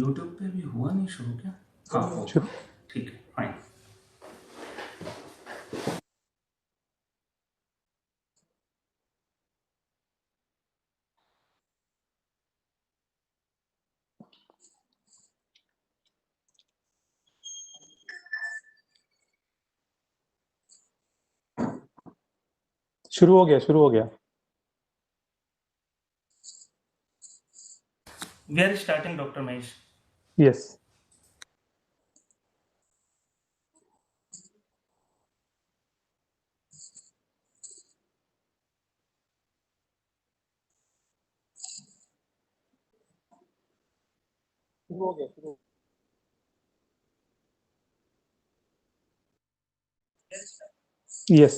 YouTube पे भी हुआ नहीं शुरू क्या? हाँ हो शुरू ठीक है फाइन। शुरू हो गया। We are starting doctor Mahesh. Yes. शुरू हो गया। Yes.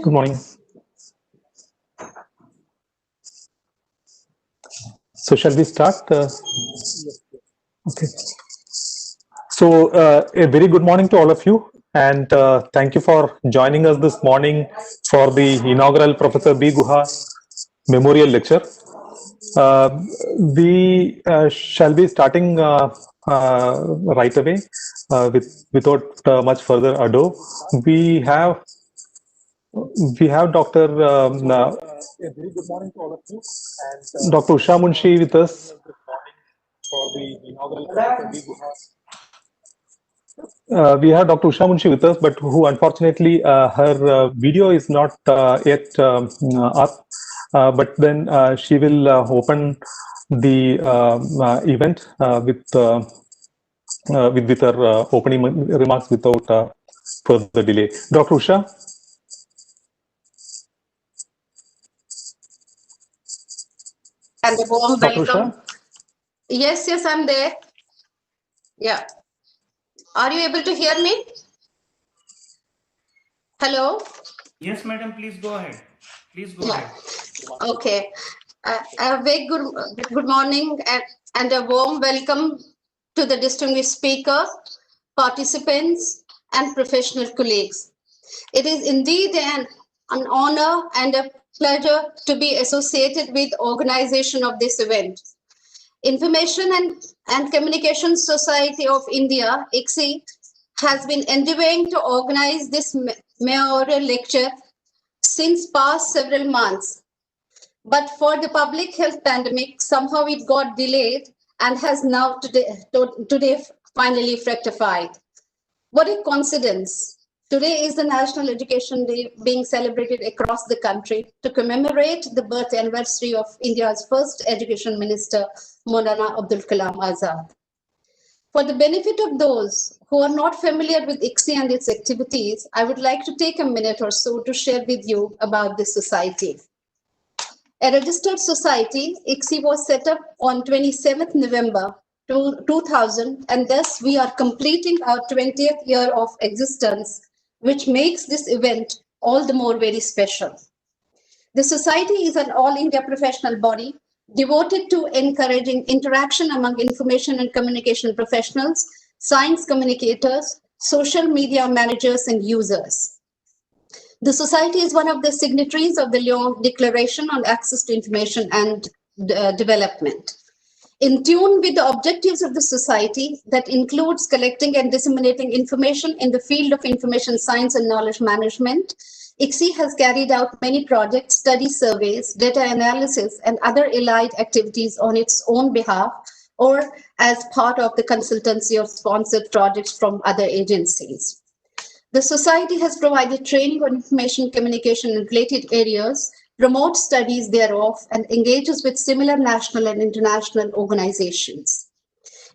Good morning. So shall we start? Okay. So a very good morning to all of you, and thank you for joining us this morning for the inaugural Professor B. Guha Memorial Lecture. We shall be starting right away without much further ado. We have Dr. A very good morning to all of you. And, Dr. Usha Munshi with us for the inaugural Professor B. Guha. We have Dr. Usha Munshi with us, but who unfortunately her video is not yet up. But then she will open the event with her opening remarks without further delay. Dr. Usha. And a warm Dr. welcome. Usha? Yes, I'm there. Yeah. Are you able to hear me? Hello? Yes madam, please go ahead. Ahead. Okay. A very good morning and a warm welcome to the distinguished speaker, participants, and professional colleagues. It is indeed an honor and a pleasure to be associated with organization of this event. Information and Communication Society of India, ICSI, has been endeavoring to organize this mayoral lecture since past several months. But for the public health pandemic, somehow it got delayed and has now today finally rectified. What a coincidence. Today is the National Education Day being celebrated across the country to commemorate the birth anniversary of India's first education minister, Maulana Abdul Kalam Azad. For the benefit of those who are not familiar with ICSI and its activities, I would like to take a minute or so to share with you about this society. A registered society, ICSI was set up on 27th November 2000, and thus we are completing our 20th year of existence, which makes this event all the more very special. The society is an all India professional body devoted to encouraging interaction among information and communication professionals, science communicators, social media managers, and users. The society is one of the signatories of the Lyon Declaration on Access to Information and Development. In tune with the objectives of the society that includes collecting and disseminating information in the field of information science and knowledge management, ICSI has carried out many projects, study surveys, data analysis, and other allied activities on its own behalf or as part of the consultancy of sponsored projects from other agencies. The society has provided training on information communication in related areas, promotes studies thereof, and engages with similar national and international organizations.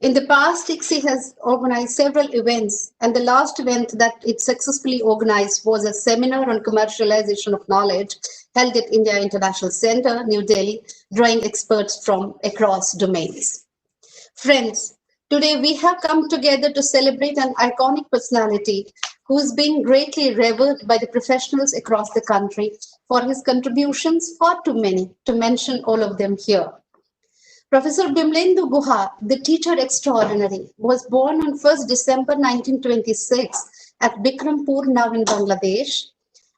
In the past, ICSI has organized several events, and the last event that it successfully organized was a seminar on commercialization of knowledge held at India International Center, New Delhi, drawing experts from across domains. Friends, today we have come together to celebrate an iconic personality who is being greatly revered by the professionals across the country for his contributions, far too many to mention all of them here. Professor Bimlendu Guha, the teacher extraordinary, was born on 1st December 1926 at Bikrampur, now in Bangladesh.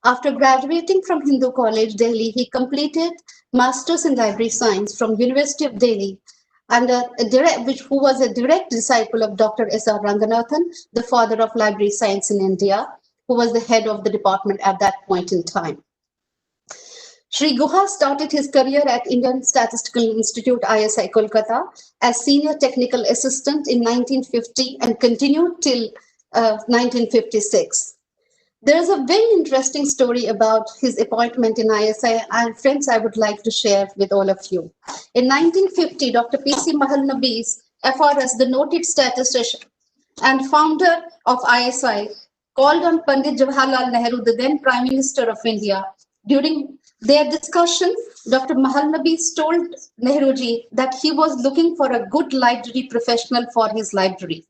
After graduating from Hindu College, Delhi, he completed Masters in Library Science from University of Delhi, who was a direct disciple of Dr. S.R. Ranganathan, the father of library science in India, who was the head of the department at that point in time. Sri Guha started his career at Indian Statistical Institute, ISI, Kolkata, as senior technical assistant in 1950 and continued till 1956. There is a very interesting story about his appointment in ISI, and friends, I would like to share with all of you. In 1950, Dr. P.C. Mahalanobis, FRS, the noted statistician and founder of ISI, called on Pandit Jawaharlal Nehru, the then Prime Minister of India. During their discussion, Dr. Mahalanobis told Nehruji that he was looking for a good library professional for his library.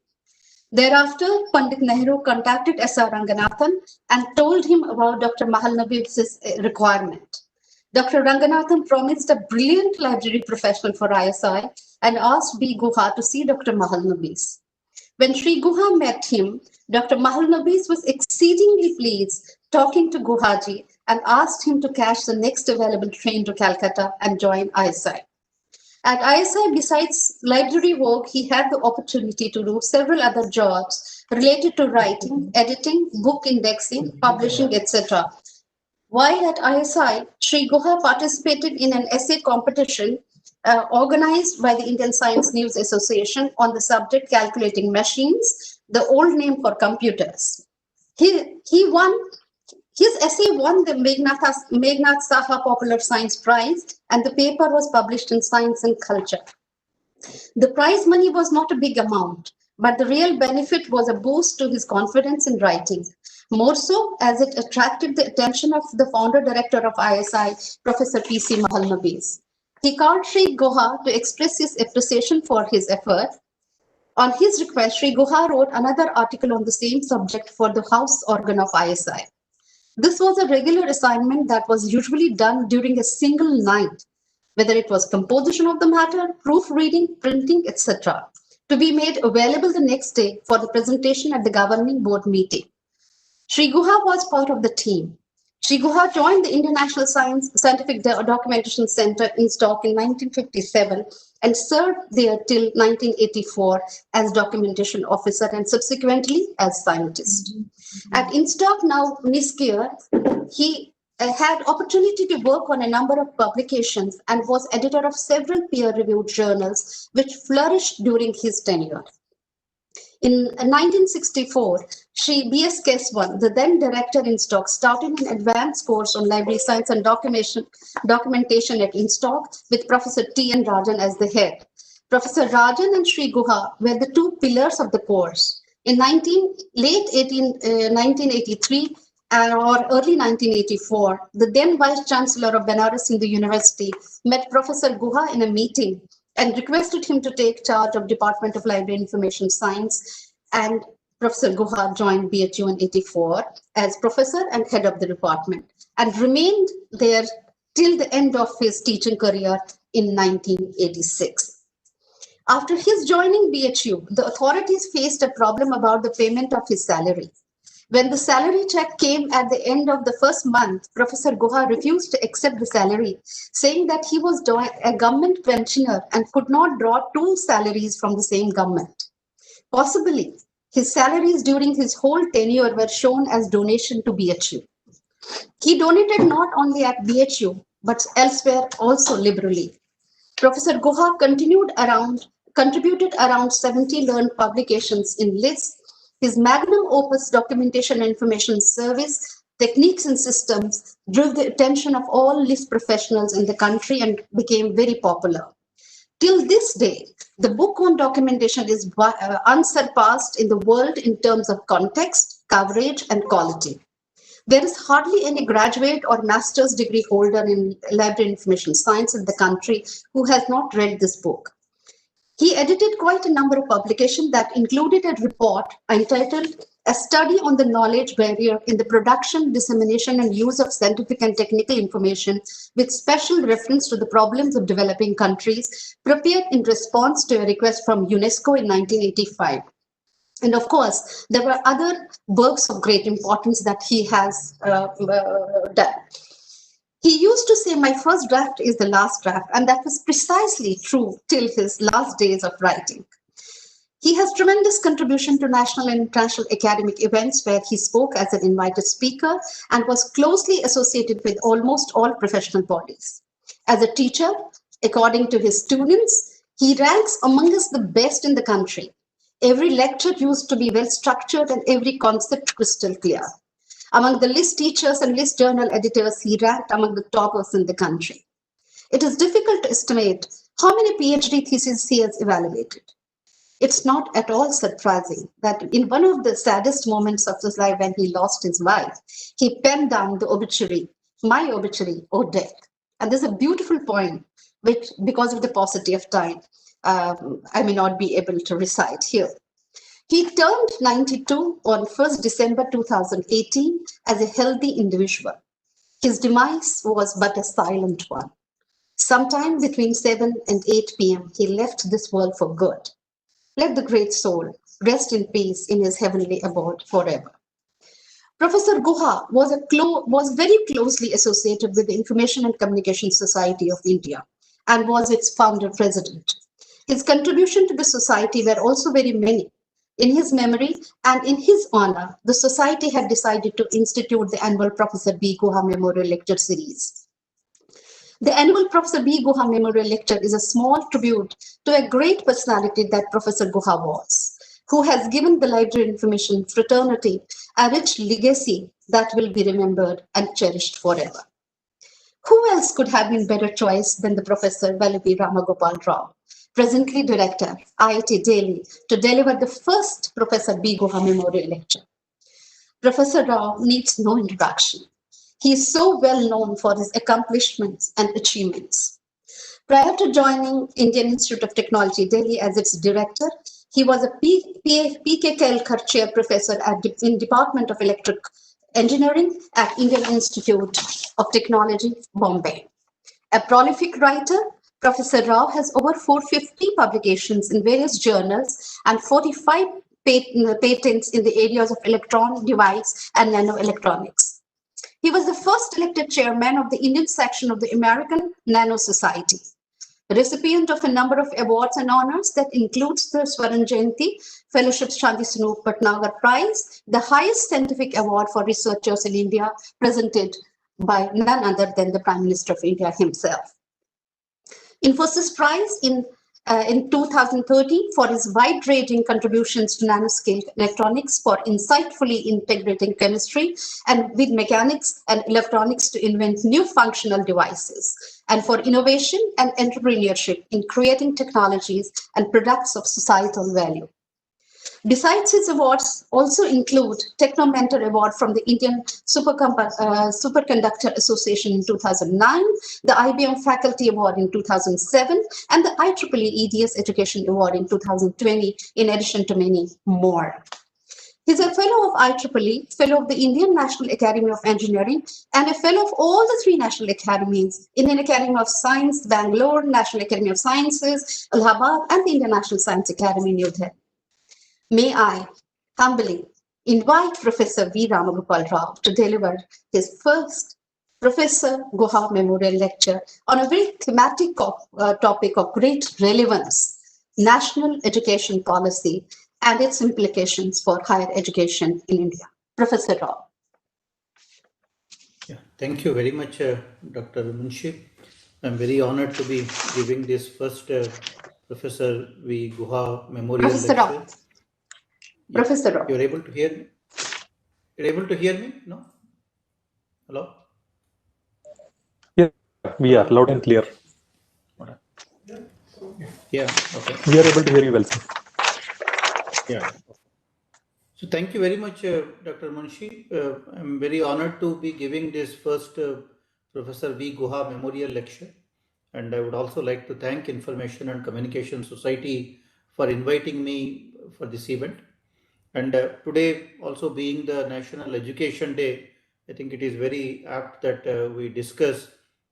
Thereafter, Pandit Nehru contacted S.R. Ranganathan and told him about Dr. Mahalanobis' requirement. Dr. Ranganathan promised a brilliant library professional for ISI and asked B. Guha to see Dr. Mahalanobis. When Sri Guha met him, Dr. Mahalanobis was exceedingly pleased talking to Guhaji and asked him to catch the next available train to Calcutta and join ISI. At ISI, besides library work, he had the opportunity to do several other jobs related to writing, editing, book indexing, publishing, etc. While at ISI, Sri Guha participated in an essay competition organized by the Indian Science News Association on the subject Calculating Machines, the old name for computers. His essay won the Meghnad Saha Popular Science Prize, and the paper was published in Science and Culture. The prize money was not a big amount, but the real benefit was a boost to his confidence in writing, more so as it attracted the attention of the founder-director of ISI, Professor P.C. Mahalanobis. He called Sri Guha to express his appreciation for his effort. On his request, Sri Guha wrote another article on the same subject for the house organ of ISI. This was a regular assignment that was usually done during a single night, whether it was composition of the matter, proofreading, printing, etc., to be made available the next day for the presentation at the governing board meeting. Sri Guha was part of the team. Sri Guha joined the International Scientific Documentation Center in Stock in 1957 and served there till 1984 as documentation officer and subsequently as scientist. At Instock, now NISCIR, he had opportunity to work on a number of publications and was editor of several peer-reviewed journals which flourished during his tenure. In 1964, Sri B.S. Keswan, the then director in Instock, started an advanced course on library science and documentation at Instock with Professor T.N. Rajan as the head. Professor Rajan and Sri Guha were the two pillars of the course. In late 1983 or early 1984, the then Vice Chancellor of Banaras Hindu University met Professor Guha in a meeting and requested him to take charge of Department of Library Information Science, and Professor Guha joined BHU in 84 as professor and head of the department and remained there till the end of his teaching career in 1986. After his joining BHU, the authorities faced a problem about the payment of his salary. When the salary check came at the end of the first month, Professor Guha refused to accept the salary, saying that he was a government pensioner and could not draw two salaries from the same government. Possibly, his salaries during his whole tenure were shown as donation to BHU. He donated not only at BHU, but elsewhere also liberally. Professor Guha contributed around 70 learned publications in lists. His magnum opus, Documentation and Information Service, Techniques and Systems, drew the attention of all list professionals in the country and became very popular. Till this day, the book on documentation is unsurpassed in the world in terms of context, coverage, and quality. There is hardly any graduate or master's degree holder in library information science in the country who has not read this book. He edited quite a number of publications that included a report entitled a study on the knowledge barrier in the production, dissemination, and use of scientific and technical information with special reference to the problems of developing countries, prepared in response to a request from UNESCO in 1985. And of course, there were other works of great importance that he has done. He used to say, "My first draft is the last draft," and that was precisely true till his last days of writing. He has tremendous contribution to national and international academic events where he spoke as an invited speaker and was closely associated with almost all professional bodies. As a teacher, according to his students, he ranks amongst the best in the country. Every lecture used to be well structured and every concept crystal clear. Among the list teachers and list journal editors, he ranked among the toppers in the country. It is difficult to estimate how many PhD theses he has evaluated. It's not at all surprising that in one of the saddest moments of his life when he lost his wife, he penned down the obituary, "My obituary, O death." And there's a beautiful poem, which because of the paucity of time, I may not be able to recite here. He turned 92 on 1st December 2018 as a healthy individual. His demise was but a silent one. Sometime between 7 and 8 p.m., he left this world for good. Let the great soul rest in peace in his heavenly abode forever. Professor Guha was very closely associated with the Information and Communication Society of India and was its founder president. His contribution to the society were also very many. In his memory and in his honor, the society had decided to institute the annual Professor B. Guha Memorial Lecture Series. The annual Professor B. Guha Memorial Lecture is a small tribute to a great personality that Professor Guha was, who has given the library information fraternity a rich legacy that will be remembered and cherished forever. Who else could have been better choice than the Professor Vallabhi Ramagopal Rao, presently Director, IIT Delhi, to deliver the first Professor B. Guha Memorial Lecture? Professor Rao needs no introduction. He is so well known for his accomplishments and achievements. Prior to joining Indian Institute of Technology, Delhi as its director, he was a P.K. Kelkar Chair Professor in Department of Electric Engineering at Indian Institute of Technology, Bombay. A prolific writer, Professor Rao has over 450 publications in various journals and 45 patents in the areas of electron device and nanoelectronics. He was the first elected chairman of the Indian section of the American Nano Society, recipient of a number of awards and honors that includes the Swaran Jayanti Fellowship Shanti Swaroop Bhatnagar Prize, the highest scientific award for researchers in India, presented by none other than the Prime Minister of India himself. Infosys Prize in 2013 for his wide-ranging contributions to nanoscale electronics for insightfully integrating chemistry and with mechanics and electronics to invent new functional devices, and for innovation and entrepreneurship in creating technologies and products of societal value. Besides his awards also include Techno Mentor Award from the Indian Superconductor Association in 2009, the IBM Faculty Award in 2007, and the IEEE EDS Education Award in 2020, in addition to many more. He's a fellow of IEEE, fellow of the Indian National Academy of Engineering, and a fellow of all the 3 national academies, Indian Academy of Science, Bangalore, National Academy of Sciences, Allahabad, and the Indian National Science Academy, New Delhi. May I humbly invite Professor V. Ramagopal Rao to deliver his first Professor Guha Memorial Lecture on a very thematic topic of great relevance, national education policy and its implications for higher education in India. Professor Rao. Yeah, thank you very much, Dr. Munshi. I'm very honored to be giving this first Professor V. Guha Memorial Professor Lecture. Rao. Yeah. Professor Rao. You're able to hear me? You're able to hear me? No? Hello? Yeah, we are loud and clear. Yeah, okay. We are able to hear you well, sir. Yeah. So thank you very much, Dr. Munshi. I'm very honored to be giving this first Professor V. Guha Memorial Lecture. And I would also like to thank Information and Communication Society for inviting me for this event. And today also being the National Education Day, I think it is very apt that we discuss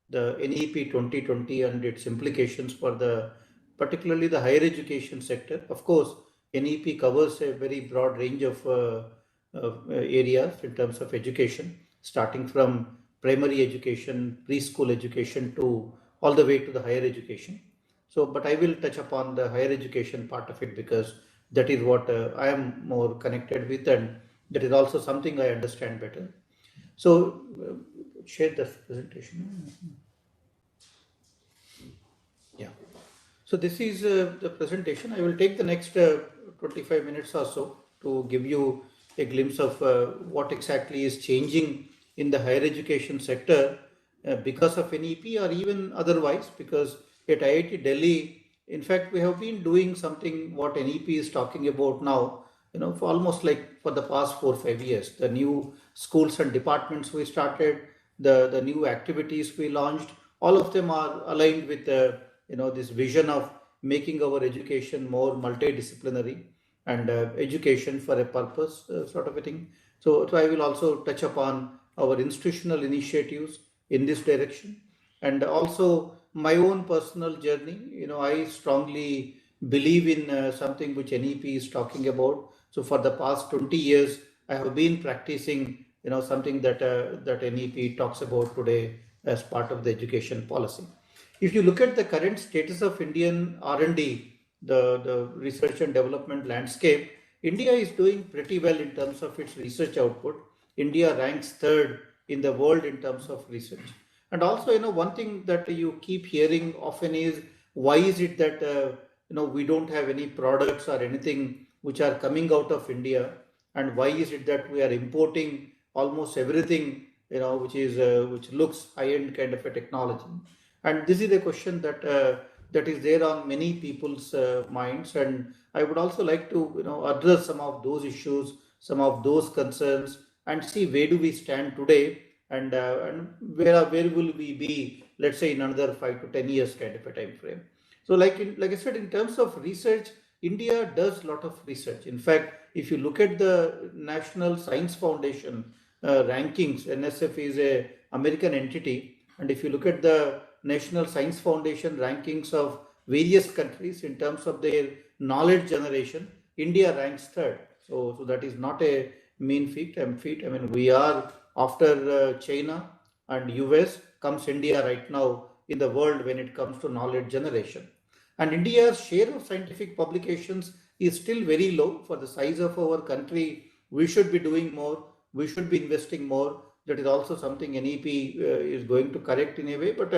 the NEP 2020 and its implications for particularly the higher education sector. Of course, NEP covers a very broad range of areas in terms of education, starting from primary education, preschool education to all the way to the higher education. So, but I will touch upon the higher education part of it because that is what I am more connected with, and that is also something I understand better. So, share the presentation. Yeah. So this is the presentation. I will take the next 25 minutes or so to give you a glimpse of what exactly is changing in the higher education sector because of NEP or even otherwise, because at IIT Delhi, in fact, we have been doing something what NEP is talking about now, for almost like for the past 4 or 5 years. The new schools and departments we started, the new activities we launched, all of them are aligned with this vision of making our education more multidisciplinary and education for a purpose sort of a thing. So I will also touch upon our institutional initiatives in this direction, and also my own personal journey. I strongly believe in something which NEP is talking about. So for the past 20 years, I have been practicing, something that NEP talks about today as part of the education policy. If you look at the current status of Indian R&D, the research and development landscape, India is doing pretty well in terms of its research output. India ranks third in the world in terms of research. And also, one thing that you keep hearing often is, why is it that, we don't have any products or anything which are coming out of India? And why is it that we are importing almost everything, which looks high-end kind of a technology? And this is a question that is there on many people's minds. And I would also like to, address some of those issues, some of those concerns, and see where do we stand today, and where will we be, let's say, in another 5 to 10 years kind of a time frame. So like I said, in terms of research, India does a lot of research. In fact, if you look at the National Science Foundation rankings, NSF is a American entity, and if you look at the National Science Foundation rankings of various countries in terms of their knowledge generation, India ranks third. So that is not a mean feat. I mean, we are after China and US, comes India right now in the world when it comes to knowledge generation. And India's share of scientific publications is still very low for the size of our country. We should be doing more. We should be investing more. That is also something NEP is going to correct in a way. But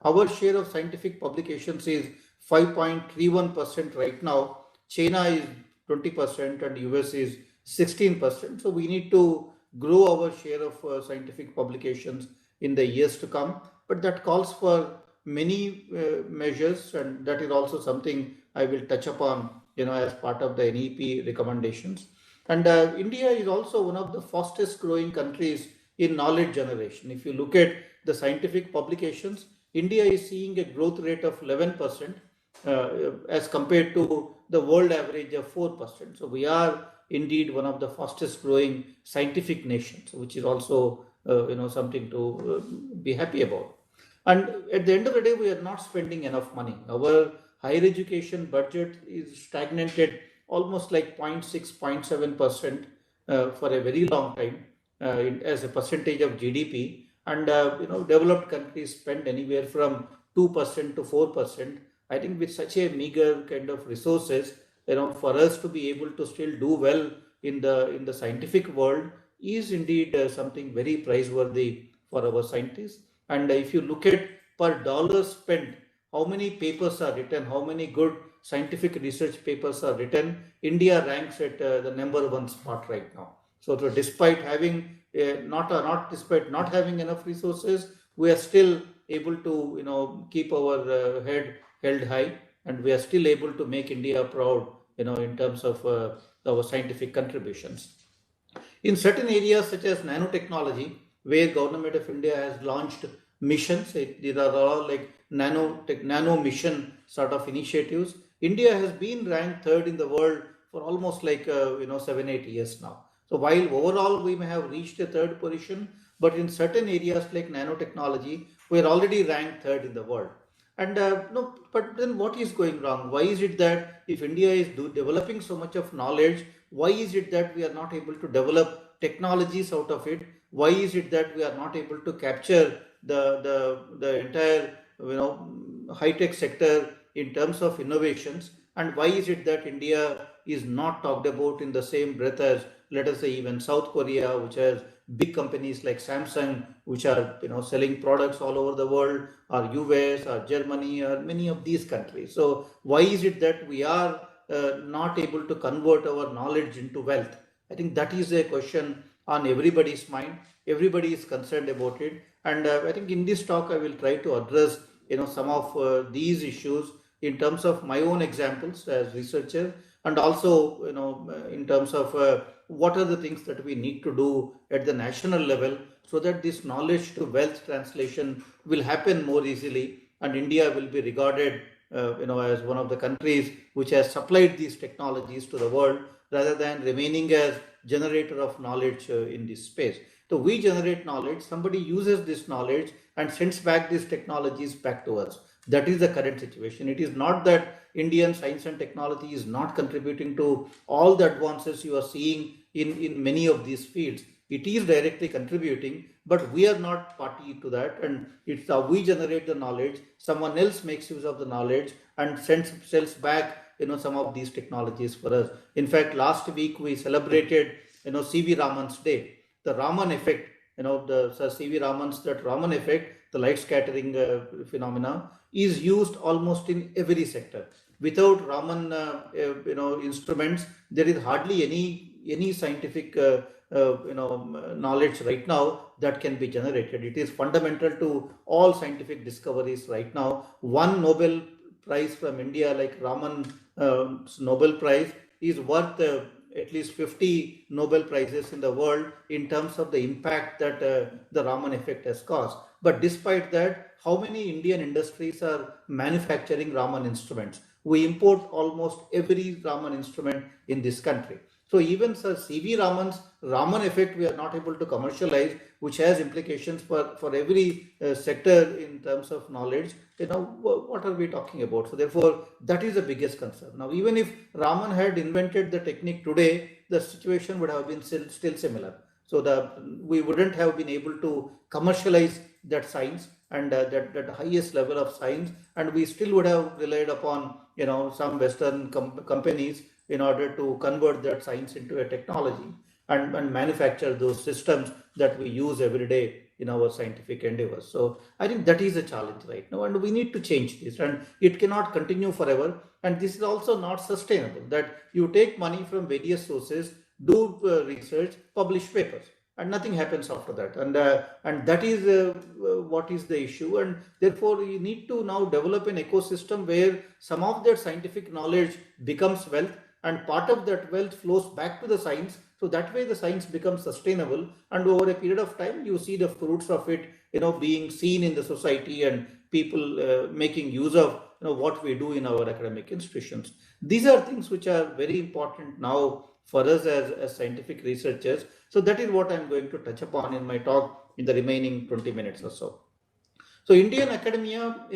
our share of scientific publications is 5.31% right now. China is 20% and US is 16%. So we need to grow our share of scientific publications in the years to come. But that calls for many measures, and that is also something I will touch upon, as part of the NEP recommendations. And India is also one of the fastest growing countries in knowledge generation. If you look at the scientific publications, India is seeing a growth rate of 11% as compared to the world average of 4%. So we are indeed one of the fastest growing scientific nations, which is also something to be happy about. And at the end of the day, we are not spending enough money. Our higher education budget is stagnated almost like 0.6, 0.7% for a very long time as a percentage of GDP. And developed countries spend anywhere from 2% to 4%. I think with such a meager kind of resources, for us to be able to still do well in the scientific world is indeed something very praiseworthy for our scientists. And if you look at per dollar spent, how many papers are written, how many good scientific research papers are written, India ranks at the number one spot right now. So despite having despite not having enough resources, we are still able to keep our head held high, and we are still able to make India proud in terms of our scientific contributions. In certain areas such as nanotechnology, where Government of India has launched missions, these are all like nano mission sort of initiatives. India has been ranked third in the world for almost like 7-8 years now. So while overall we may have reached a third position, but in certain areas like nanotechnology, we are already ranked third in the world. And no, but then what is going wrong? Why is it that if India is developing so much of knowledge, why is it that we are not able to develop technologies out of it? Why is it that we are not able to capture the entire high tech sector in terms of innovations? And why is it that India is not talked about in the same breath as, let us say, even South Korea, which has big companies like Samsung, which are selling products all over the world, or US or Germany or many of these countries? So why is it that we are not able to convert our knowledge into wealth? I think that is a question on everybody's mind. Everybody is concerned about it, and I think in this talk I will try to address some of these issues in terms of my own examples as researcher, and also in terms of what are the things that we need to do at the national level so that this knowledge to wealth translation will happen more easily, and India will be regarded as one of the countries which has supplied these technologies to the world rather than remaining as generator of knowledge in this space. So we generate knowledge, somebody uses this knowledge and sends back these technologies back to us. That is the current situation. It is not that Indian science and technology is not contributing to all the advances you are seeing in many of these fields. It is directly contributing, but we are not party to that, and it's how we generate the knowledge. Someone else makes use of the knowledge and sells back some of these technologies for us. In fact, last week we celebrated C.V. Raman's day, the Raman effect. The Sir C.V. Raman's that Raman effect, the light scattering phenomena, is used almost in every sector. Without Raman instruments, there is hardly any scientific knowledge right now that can be generated. It is fundamental to all scientific discoveries right now. One Nobel Prize from India, like Raman Nobel Prize, is worth at least 50 Nobel Prizes in the world in terms of the impact that the Raman effect has caused. But despite that, how many Indian industries are manufacturing Raman instruments? We import almost every Raman instrument in this country. So even Sir C.V. Raman's Raman effect we are not able to commercialize, which has implications for every sector in terms of knowledge. What are we talking about? So therefore, that is the biggest concern. Now, even if Raman had invented the technique today, the situation would have been still similar. So we wouldn't have been able to commercialize that science and that highest level of science, and we still would have relied upon some Western companies in order to convert that science into a technology and manufacture those systems that we use every day in our scientific endeavors. So I think that is a challenge right now, and we need to change this, and it cannot continue forever. And this is also not sustainable, that you take money from various sources, do research, publish papers, and nothing happens after that. And that is what is the issue. And therefore, you need to now develop an ecosystem where some of that scientific knowledge becomes wealth, and part of that wealth flows back to the science. So that way the science becomes sustainable, and over a period of time you see the fruits of it being seen in the society, and people making use of what we do in our academic institutions. These are things which are very important now for us as scientific researchers. So that is what I'm going to touch upon in my talk in the remaining 20 minutes or so. So Indian academia,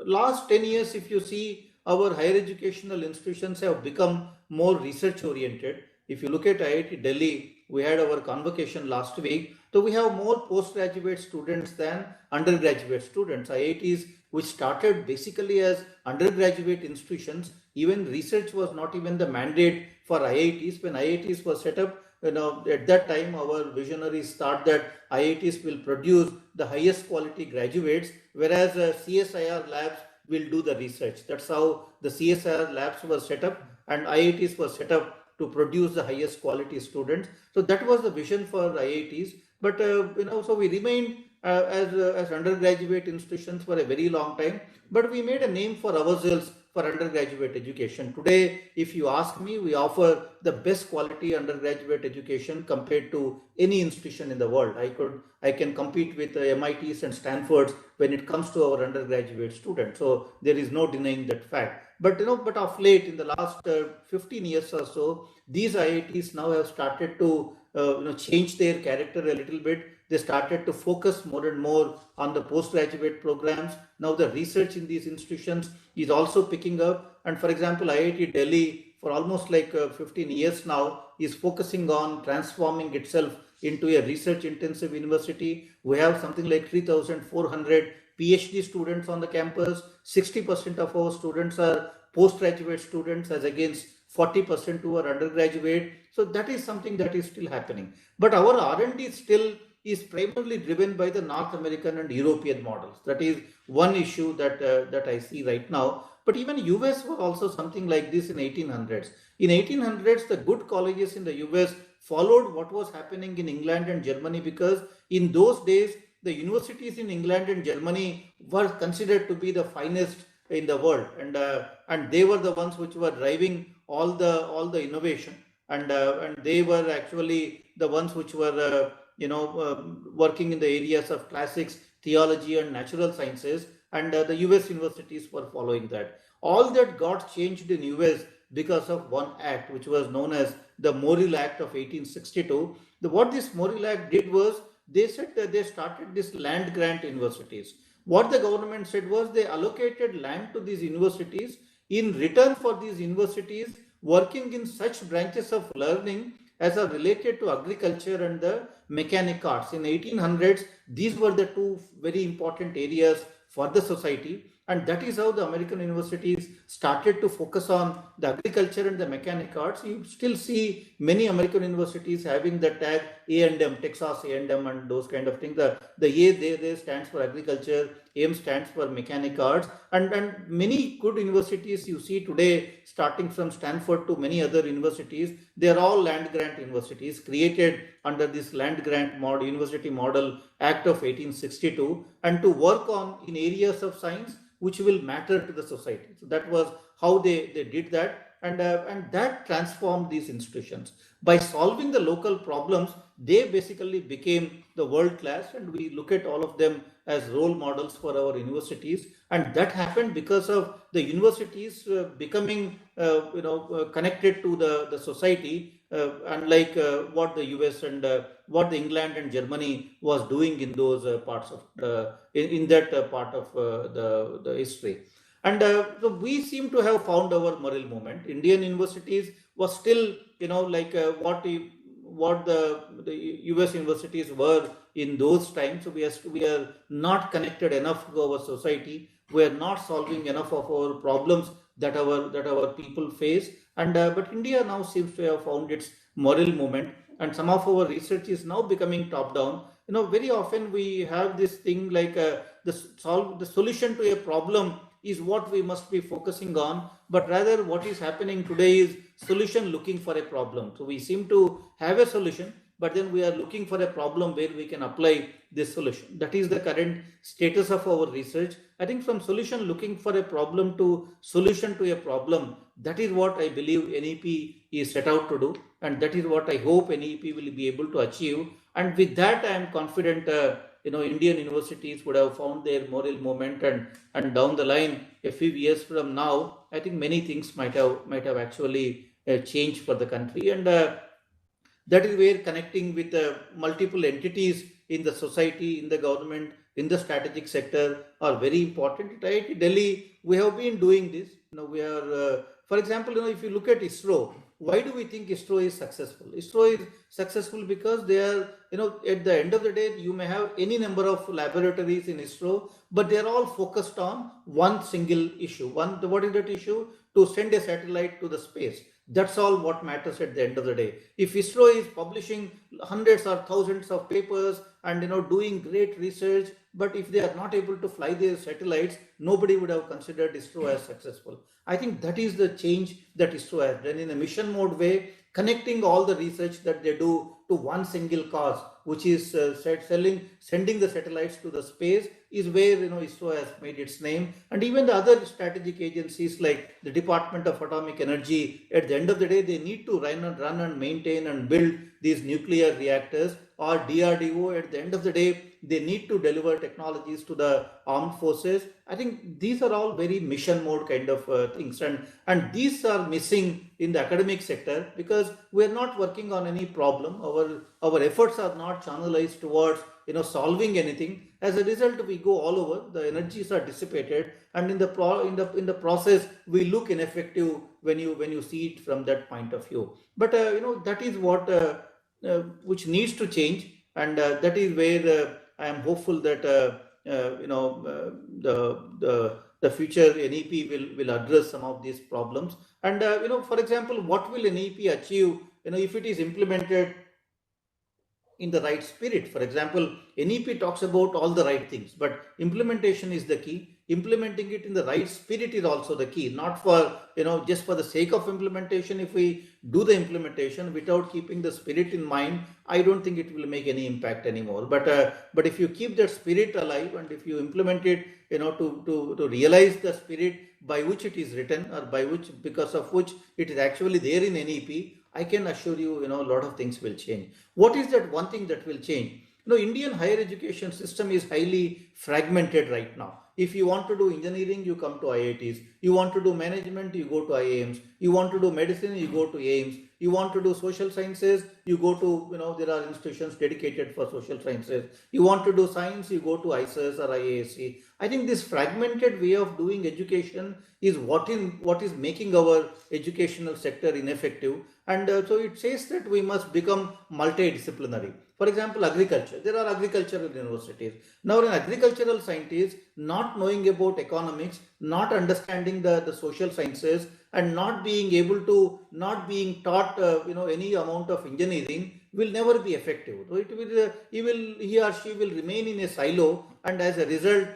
last 10 years, if you see, our higher educational institutions have become more research oriented. If you look at IIT Delhi, we had our convocation last week. So we have more postgraduate students than undergraduate students. IITs, which started basically as undergraduate institutions, even research was not even the mandate for IITs. When IITs were set up, at that time, our visionaries thought that IITs will produce the highest quality graduates, whereas CSIR labs will do the research. That's how the CSIR labs were set up, and IITs were set up to produce the highest quality students. So that was the vision for IITs. But so we remained as undergraduate institutions for a very long time. But we made a name for ourselves for undergraduate education. Today, if you ask me, we offer the best quality undergraduate education compared to any institution in the world. I can compete with MITs and Stanfords when it comes to our undergraduate students. So there is no denying that fact. But but of late, in the last 15 years or so, these IITs now have started to change their character a little bit. They started to focus more and more on the postgraduate programs. Now the research in these institutions is also picking up. And for example, IIT Delhi for almost like 15 years now is focusing on transforming itself into a research intensive university. We have something like 3,400 PhD students on the campus. 60% of our students are postgraduate students as against 40% who are undergraduate. So that is something that is still happening. But our R&D still is primarily driven by the North American and European models. That is one issue that I see right now. But even US was also something like this in 1800s. In 1800s, the good colleges in the US followed what was happening in England and Germany, because in those days, the universities in England and Germany were considered to be the finest in the world, and they were the ones which were driving all the innovation, and they were actually the ones which were working in the areas of classics, theology, and natural sciences, and the US universities were following that. All that got changed in US because of one act, which was known as the Morrill Act of 1862. What this Morrill Act did was, they said that they started this land grant universities. What the government said was, they allocated land to these universities in return for these universities working in such branches of learning as are related to agriculture and the mechanic arts. In 1800s, these were the two very important areas for the society. And that is how the American universities started to focus on the agriculture and the mechanic arts. You still see many American universities having the tag A&M, Texas A&M, and those kind of things. The A there stands for agriculture, M stands for mechanic arts, and many good universities you see today, starting from Stanford to many other universities, they are all land grant universities created under this land grant university model Act of 1862, and to work on in areas of science which will matter to the society. So that was how they did that, and that transformed these institutions. By solving the local problems, they basically became the world class, and we look at all of them as role models for our universities. And that happened because of the universities becoming connected to the society, unlike what the US and what the England and Germany was doing in those parts of in that part of the history. And so we seem to have found our Morrill moment. Indian universities was still what the US universities were in those times. So we are not connected enough to our society. We are not solving enough of our problems that our people face. And but India now seems to have found its Morrill moment, and some of our research is now becoming top down. Very often we have this thing like the solution to a problem is what we must be focusing on, but rather what is happening today is solution looking for a problem. So we seem to have a solution, but then we are looking for a problem where we can apply this solution. That is the current status of our research. I think from solution looking for a problem to solution to a problem, that is what I believe NEP is set out to do, and that is what I hope NEP will be able to achieve. And with that, I am confident Indian universities would have found their Morrill moment, and down the line, a few years from now, I think many things might have actually changed for the country. And that is where connecting with multiple entities in the society, in the government, in the strategic sector are very important. At IIT Delhi, we have been doing this. We are, for example, if you look at ISRO, why do we think ISRO is successful? ISRO is successful because they are, at the end of the day, you may have any number of laboratories in ISRO, but they are all focused on one single issue. What is that issue? To send a satellite to the space. That's all what matters at the end of the day. If ISRO is publishing hundreds or thousands of papers and doing great research, but if they are not able to fly their satellites, nobody would have considered ISRO as successful. I think that is the change that ISRO has done in a mission mode way, connecting all the research that they do to one single cause, which is sending the satellites to the space, is where ISRO has made its name, and even the other strategic agencies like the Department of Atomic Energy. At the end of the day, they need to run and maintain and build these nuclear reactors, or DRDO. At the end of the day, they need to deliver technologies to the armed forces. I think these are all very mission mode kind of things, and these are missing in the academic sector because we are not working on any problem. Our efforts are not channelized towards solving anything. As a result, we go all over. The energies are dissipated, and in the process, we look ineffective when you see it from that point of view. But that is what which needs to change, and that is where I am hopeful that the future NEP will address some of these problems. And for example, what will NEP achieve? If it is implemented in the right spirit. For example, NEP talks about all the right things, but implementation is the key. Implementing it in the right spirit is also the key, not for, just for the sake of implementation. If we do the implementation without keeping the spirit in mind, I don't think it will make any impact anymore. But if you keep that spirit alive, and if you implement it, to realize the spirit by which it is written, or because of which it is actually there in NEP, I can assure you, a lot of things will change. What is that one thing that will change? Indian higher education system is highly fragmented right now. If you want to do engineering, you come to IITs. You want to do management, you go to IIMs. You want to do medicine, you go to AIIMS. You want to do social sciences, you go to, there are institutions dedicated for social sciences. You want to do science, you go to ICES or IASC. I think this fragmented way of doing education is what is making our educational sector ineffective. And so it says that we must become multidisciplinary. For example, agriculture. There are agricultural universities. Now, an agricultural scientist not knowing about economics, not understanding the social sciences, and not being taught any amount of engineering will never be effective. So he or she will remain in a silo, and as a result,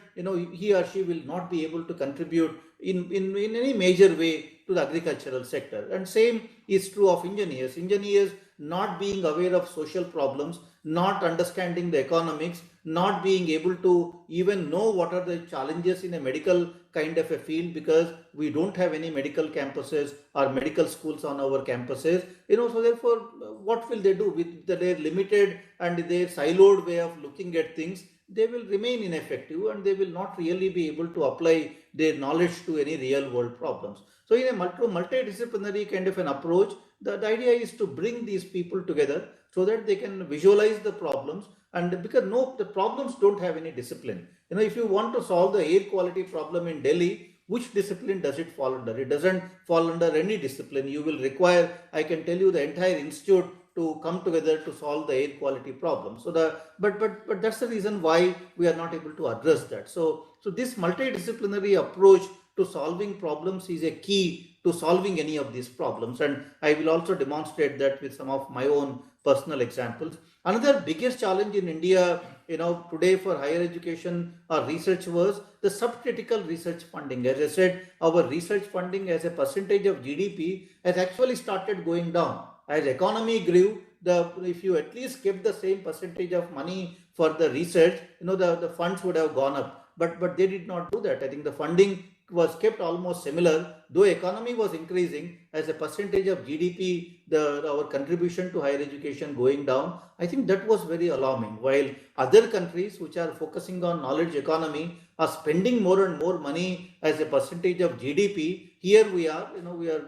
he or she will not be able to contribute in any major way to the agricultural sector. And same is true of engineers. Engineers not being aware of social problems, not understanding the economics, not being able to even know what are the challenges in a medical kind of a field, because we don't have any medical campuses or medical schools on our campuses. So therefore, what will they do with their limited and their siloed way of looking at things? They will remain ineffective, and they will not really be able to apply their knowledge to any real world problems. So in a multidisciplinary kind of an approach, the idea is to bring these people together so that they can visualize the problems. And because the problems don't have any discipline. If you want to solve the air quality problem in Delhi, which discipline does it fall under? It doesn't fall under any discipline. You will require, I can tell you, the entire institute to come together to solve the air quality problem. So but that's the reason why we are not able to address that. So this multidisciplinary approach to solving problems is a key to solving any of these problems. And I will also demonstrate that with some of my own personal examples. Another biggest challenge in India, today for higher education or research was the subcritical research funding. As I said, our research funding as a percentage of GDP has actually started going down. As economy grew, if you at least kept the same percentage of money for the research, the funds would have gone up. But they did not do that. I think the funding was kept almost similar, though economy was increasing. As a percentage of GDP, our contribution to higher education going down. I think that was very alarming. While other countries which are focusing on knowledge economy are spending more and more money as a percentage of GDP, here we are,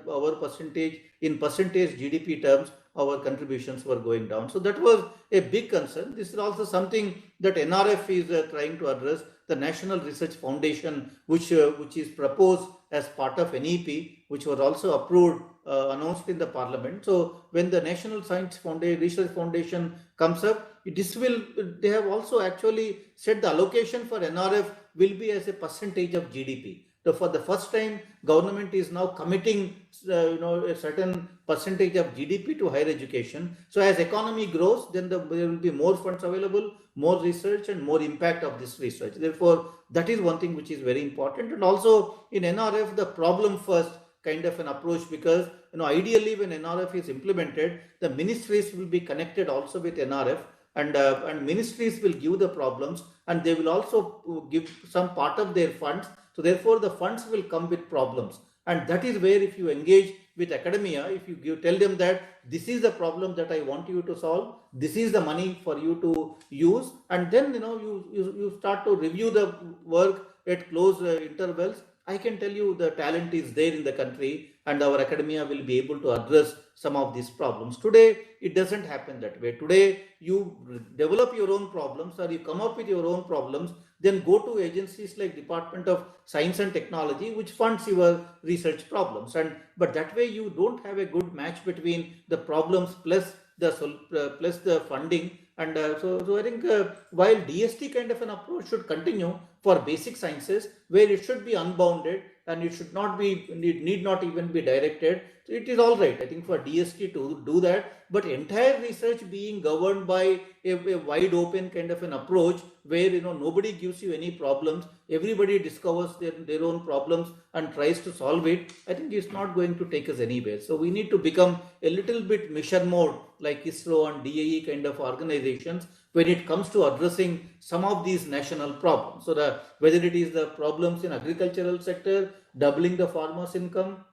our percentage in percentage GDP terms, our contributions were going down. So that was a big concern. This is also something that NRF is trying to address. The National Research Foundation, which is proposed as part of NEP, which was also approved, announced in the Parliament. So when the National Science Research Foundation comes up, they have also actually said the allocation for NRF will be as a percentage of GDP. So for the first time, government is now committing, a certain percentage of GDP to higher education. So as economy grows, then there will be more funds available, more research, and more impact of this research. Therefore, that is one thing which is very important. And also in NRF, the problem first kind of an approach, because ideally when NRF is implemented, the ministries will be connected also with NRF. and ministries will give the problems, and they will also give some part of their funds. So therefore, the funds will come with problems, and that is where if you engage with academia, if you tell them that this is the problem that I want you to solve, this is the money for you to use, and then you start to review the work at close intervals, I can tell you the talent is there in the country, and our academia will be able to address some of these problems. Today, it doesn't happen that way. Today, you develop your own problems or you come up with your own problems, then go to agencies like Department of Science and Technology, which funds your research problems. But that way, you don't have a good match between the problems plus the funding. And so I think while DST kind of an approach should continue for basic sciences, where it should be unbounded and it should not be, it need not even be directed. So it is all right, I think, for DST to do that, but entire research being governed by a wide open kind of an approach where nobody gives you any problems, everybody discovers their own problems and tries to solve it, I think it's not going to take us anywhere. So we need to become a little bit mission mode like ISRO and DAE kind of organizations when it comes to addressing some of these national problems. So whether it is the problems in agricultural sector, doubling the farmers' income,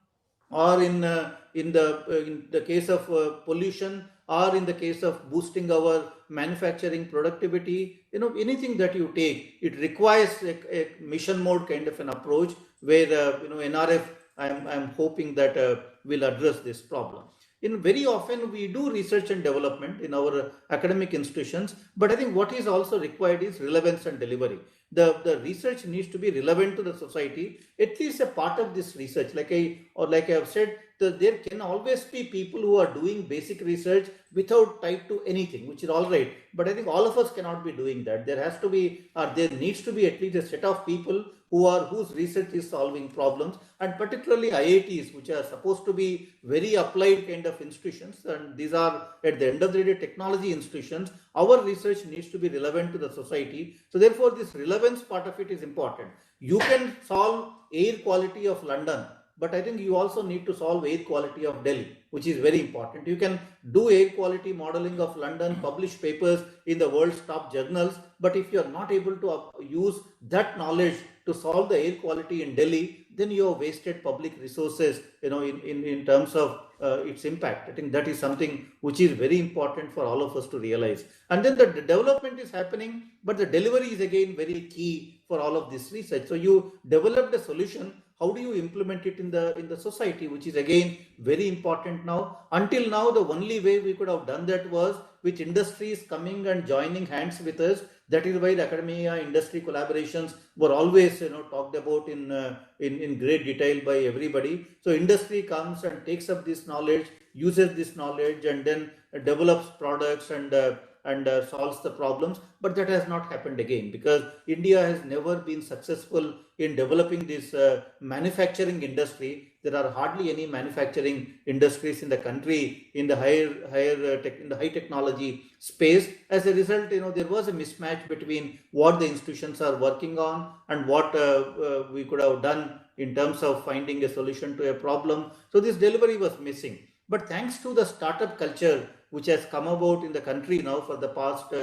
or in the case of pollution, or in the case of boosting our manufacturing productivity, anything that you take, it requires a mission mode kind of an approach where NRF, I'm hoping that will address this problem. Very often we do research and development in our academic institutions, but I think what is also required is relevance and delivery. The research needs to be relevant to the society, at least a part of this research. Like I have said, there can always be people who are doing basic research without tied to anything, which is all right. But I think all of us cannot be doing that. There has to be, or there needs to be at least a set of people whose research is solving problems, and particularly IITs, which are supposed to be very applied kind of institutions, and these are at the end of the day technology institutions. Our research needs to be relevant to the society. So therefore, this relevance part of it is important. You can solve air quality of London, but I think you also need to solve air quality of Delhi, which is very important. You can do air quality modeling of London, publish papers in the world's top journals, but if you are not able to use that knowledge to solve the air quality in Delhi, then you have wasted public resources, in terms of its impact. I think that is something which is very important for all of us to realize. And then the development is happening, but the delivery is again very key for all of this research. So you develop the solution. How do you implement it in the society, which is again very important now. Until now, the only way we could have done that was with industries coming and joining hands with us. That is why the academia industry collaborations were always talked about in great detail by everybody. So industry comes and takes up this knowledge, uses this knowledge, and then develops products and solves the problems. But that has not happened again, because India has never been successful in developing this manufacturing industry. There are hardly any manufacturing industries in the country in the high technology space. As a result, there was a mismatch between what the institutions are working on and what we could have done in terms of finding a solution to a problem. So this delivery was missing. But thanks to the startup culture which has come about in the country now for the past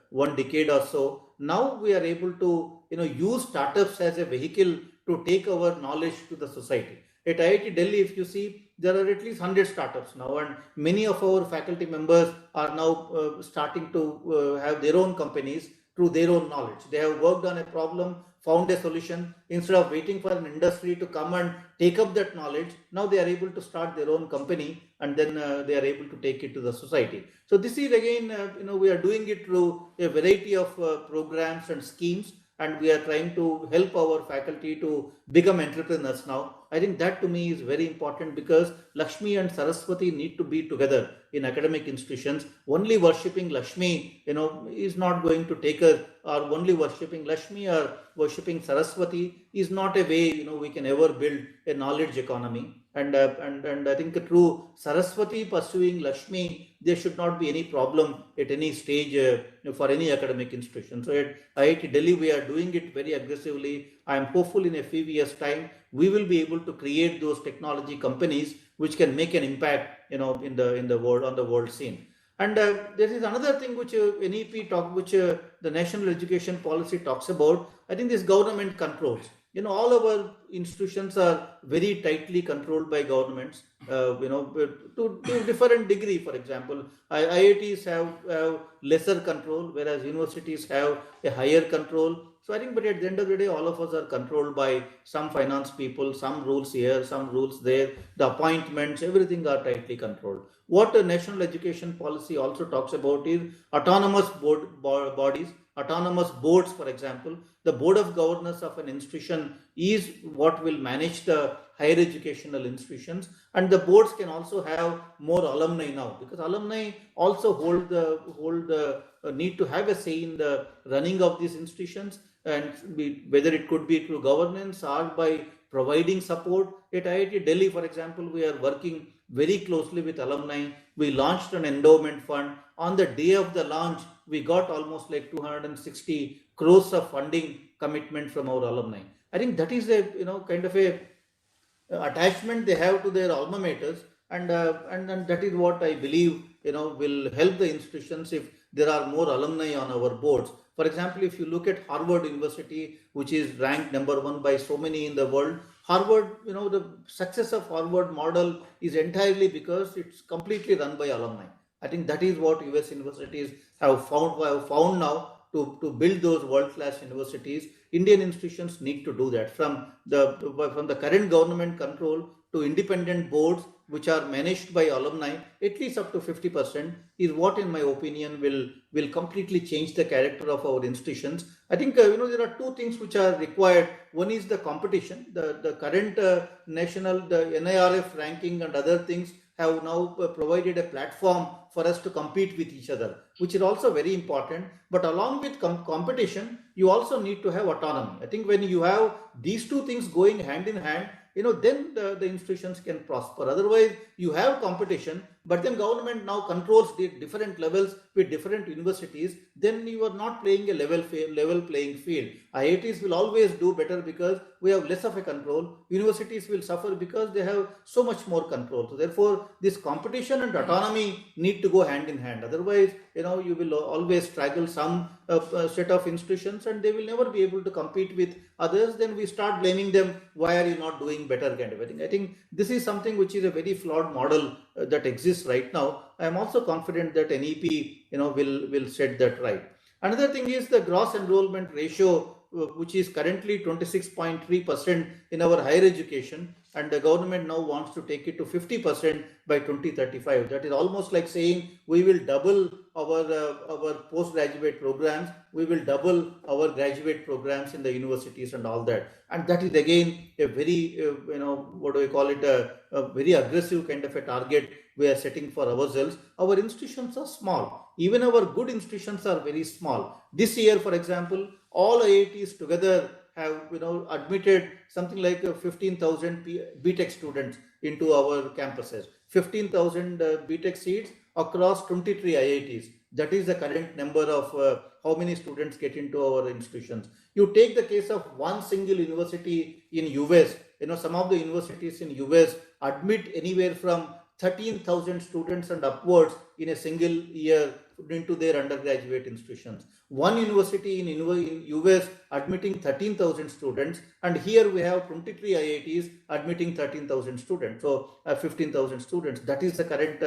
1 decade or so, now we are able to use startups as a vehicle to take our knowledge to the society. At IIT Delhi, if you see, there are at least 100 startups now, and many of our faculty members are now starting to have their own companies through their own knowledge. They have worked on a problem, found a solution. Instead of waiting for an industry to come and take up that knowledge, now they are able to start their own company, and then they are able to take it to the society. So this is again, we are doing it through a variety of programs and schemes, and we are trying to help our faculty to become entrepreneurs now. I think that to me is very important, because Lakshmi and Saraswati need to be together in academic institutions. Only worshipping Lakshmi, is not going to take us, or only worshipping Lakshmi or worshipping Saraswati is not a way, we can ever build a knowledge economy. And I think through Saraswati pursuing Lakshmi, there should not be any problem at any stage for any academic institution. So at IIT Delhi, we are doing it very aggressively. I am hopeful in a few years' time, we will be able to create those technology companies which can make an impact, in the world, on the world scene. And there is another thing which the National Education Policy talks about. I think this government controls. All our institutions are very tightly controlled by governments. To different degree. For example, IITs have lesser control, whereas universities have a higher control. So I think, but at the end of the day, all of us are controlled by some finance people, some rules here, some rules there. The appointments, everything are tightly controlled. What the National Education Policy also talks about is autonomous bodies, autonomous boards. For example, the board of governors of an institution is what will manage the higher educational institutions, and the boards can also have more alumni now, because alumni also hold the need to have a say in the running of these institutions, and whether it could be through governance or by providing support. At IIT Delhi, for example, we are working very closely with alumni. We launched an endowment fund. On the day of the launch, we got almost like 260 crores of funding commitment from our alumni. I think that is a kind of a attachment they have to their alma maters, and that is what I believe will help the institutions if there are more alumni on our boards. For example, if you look at Harvard University, which is ranked #1 by so many in the world, Harvard, the success of Harvard model is entirely because it's completely run by alumni. I think that is what US universities have found now. To build those world-class universities, Indian institutions need to do that. From the current government control to independent boards which are managed by alumni, at least up to 50%, is what, in my opinion, will completely change the character of our institutions. I think there are two things which are required. One is the competition. The current the NIRF ranking and other things have now provided a platform for us to compete with each other, which is also very important. But along with competition, you also need to have autonomy. I think when you have these two things going hand in hand, then the institutions can prosper. Otherwise, you have competition, but then government now controls the different levels with different universities. Then you are not playing a level playing field. IITs will always do better because we have less of a control. Universities will suffer because they have so much more control. So therefore, this competition and autonomy need to go hand in hand. Otherwise, you will always straggle some set of institutions, and they will never be able to compete with others. Then we start blaming them. Why are you not doing better? Kind of thing. I think this is something which is a very flawed model that exists right now. I am also confident that NEP, will set that right. Another thing is the gross enrollment ratio, which is currently 26.3% in our higher education, and the government now wants to take it to 50% by 2035. That is almost like saying we will double our postgraduate programs, we will double our graduate programs in the universities and all that. And that is again a very, a very aggressive kind of a target we are setting for ourselves. Our institutions are small. Even our good institutions are very small. This year, for example, all IITs together have admitted something like 15,000 BTech students into our campuses. 15,000 BTech seats across 23 IITs. That is the current number of how many students get into our institutions. You take the case of one single university in US. Some of the universities in US admit anywhere from 13,000 students and upwards in a single year into their undergraduate institutions. One university in US admitting 13,000 students, and here we have 23 IITs admitting 13,000 students. So 15,000 students. That is the current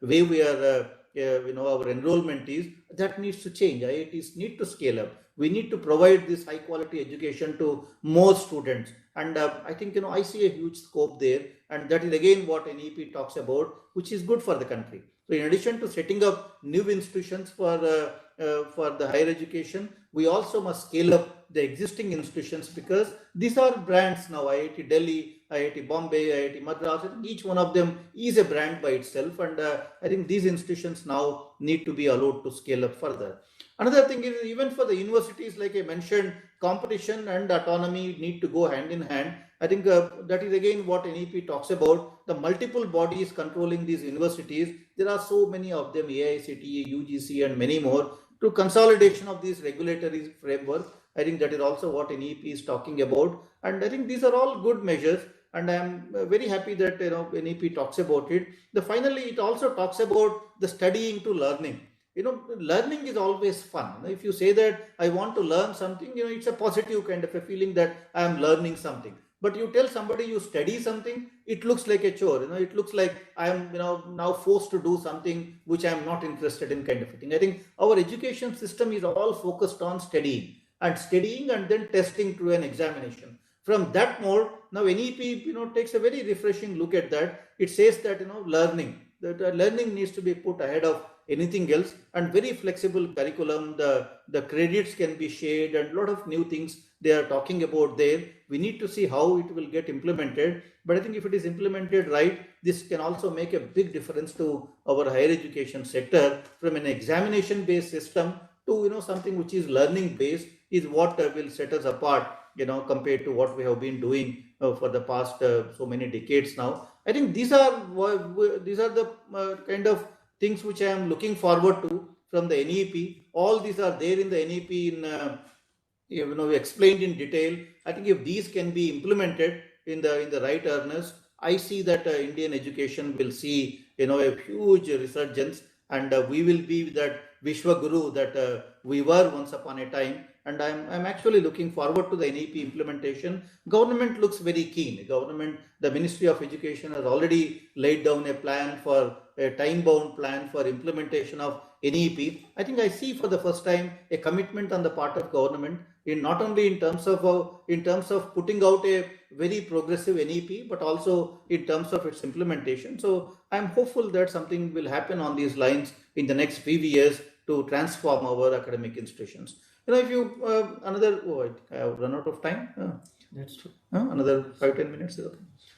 way we are, our enrollment is. That needs to change. IITs need to scale up. We need to provide this high quality education to more students. And I think, I see a huge scope there. And that is again what NEP talks about, which is good for the country. So in addition to setting up new institutions for the higher education, we also must scale up the existing institutions, because these are brands now. IIT Delhi, IIT Bombay, IIT Madras, each one of them is a brand by itself. And I think these institutions now need to be allowed to scale up further. Another thing is, even for the universities, like I mentioned, competition and autonomy need to go hand in hand. I think that is again what NEP talks about. The multiple bodies controlling these universities, there are so many of them, AICTE, UGC, and many more, to consolidation of these regulatory framework. I think that is also what NEP is talking about. And I think these are all good measures. and I am very happy that NEP talks about it. Finally, it also talks about the studying to learning. Learning is always fun. If you say that I want to learn something, it's a positive kind of a feeling that I am learning something. But you tell somebody you study something, it looks like a chore. It looks like I am now forced to do something which I am not interested in, kind of a thing. I think our education system is all focused on studying and then testing through an examination. From that mode, now NEP takes a very refreshing look at that. It says that learning needs to be put ahead of anything else, and very flexible curriculum. The credits can be shared, and a lot of new things they are talking about there. We need to see how it will get implemented, but I think if it is implemented right, this can also make a big difference to our higher education sector. From an examination based system to something which is learning based is what will set us apart compared to what we have been doing for the past so many decades now. I think these are the kind of things which I am looking forward to from the NEP. All these are there in the NEP in explained in detail. I think if these can be implemented in the right earnest, I see that Indian education will see a huge resurgence, and we will be that Vishwa Guru that we were once upon a time. And I'm actually looking forward to the NEP implementation. Government looks very keen. The Ministry of Education has already laid down a plan for a time-bound plan for implementation of NEP. I think I see for the first time a commitment on the part of government in not only in terms of putting out a very progressive NEP, but also in terms of its implementation. So I'm hopeful that something will happen on these lines in the next few years to transform our academic institutions. If you I have run out of time. That's true. Another 5-10 minutes.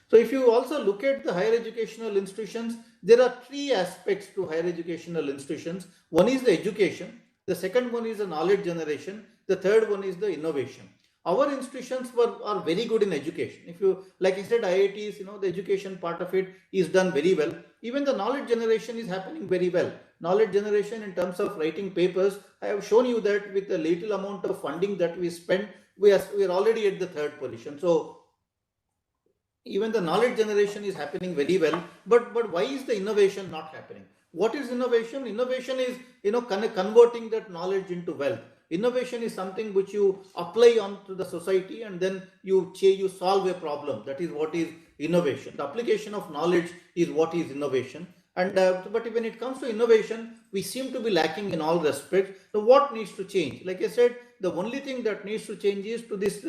So if you also look at the higher educational institutions, there are three aspects to higher educational institutions. One is the education. The second one is the knowledge generation. The third one is the innovation. Our institutions are very good in education. If you, like I said, IITs, the education part of it is done very well. Even the knowledge generation is happening very well. Knowledge generation in terms of writing papers, I have shown you that with the little amount of funding that we spend, we are already at the third position. So even the knowledge generation is happening very well. But why is the innovation not happening? What is innovation? Innovation is converting that knowledge into wealth. Innovation is something which you apply onto the society and then you solve a problem. That is what is innovation. The application of knowledge is what is innovation. And but when it comes to innovation, we seem to be lacking in all respects. So what needs to change? Like I said, the only thing that needs to change is to this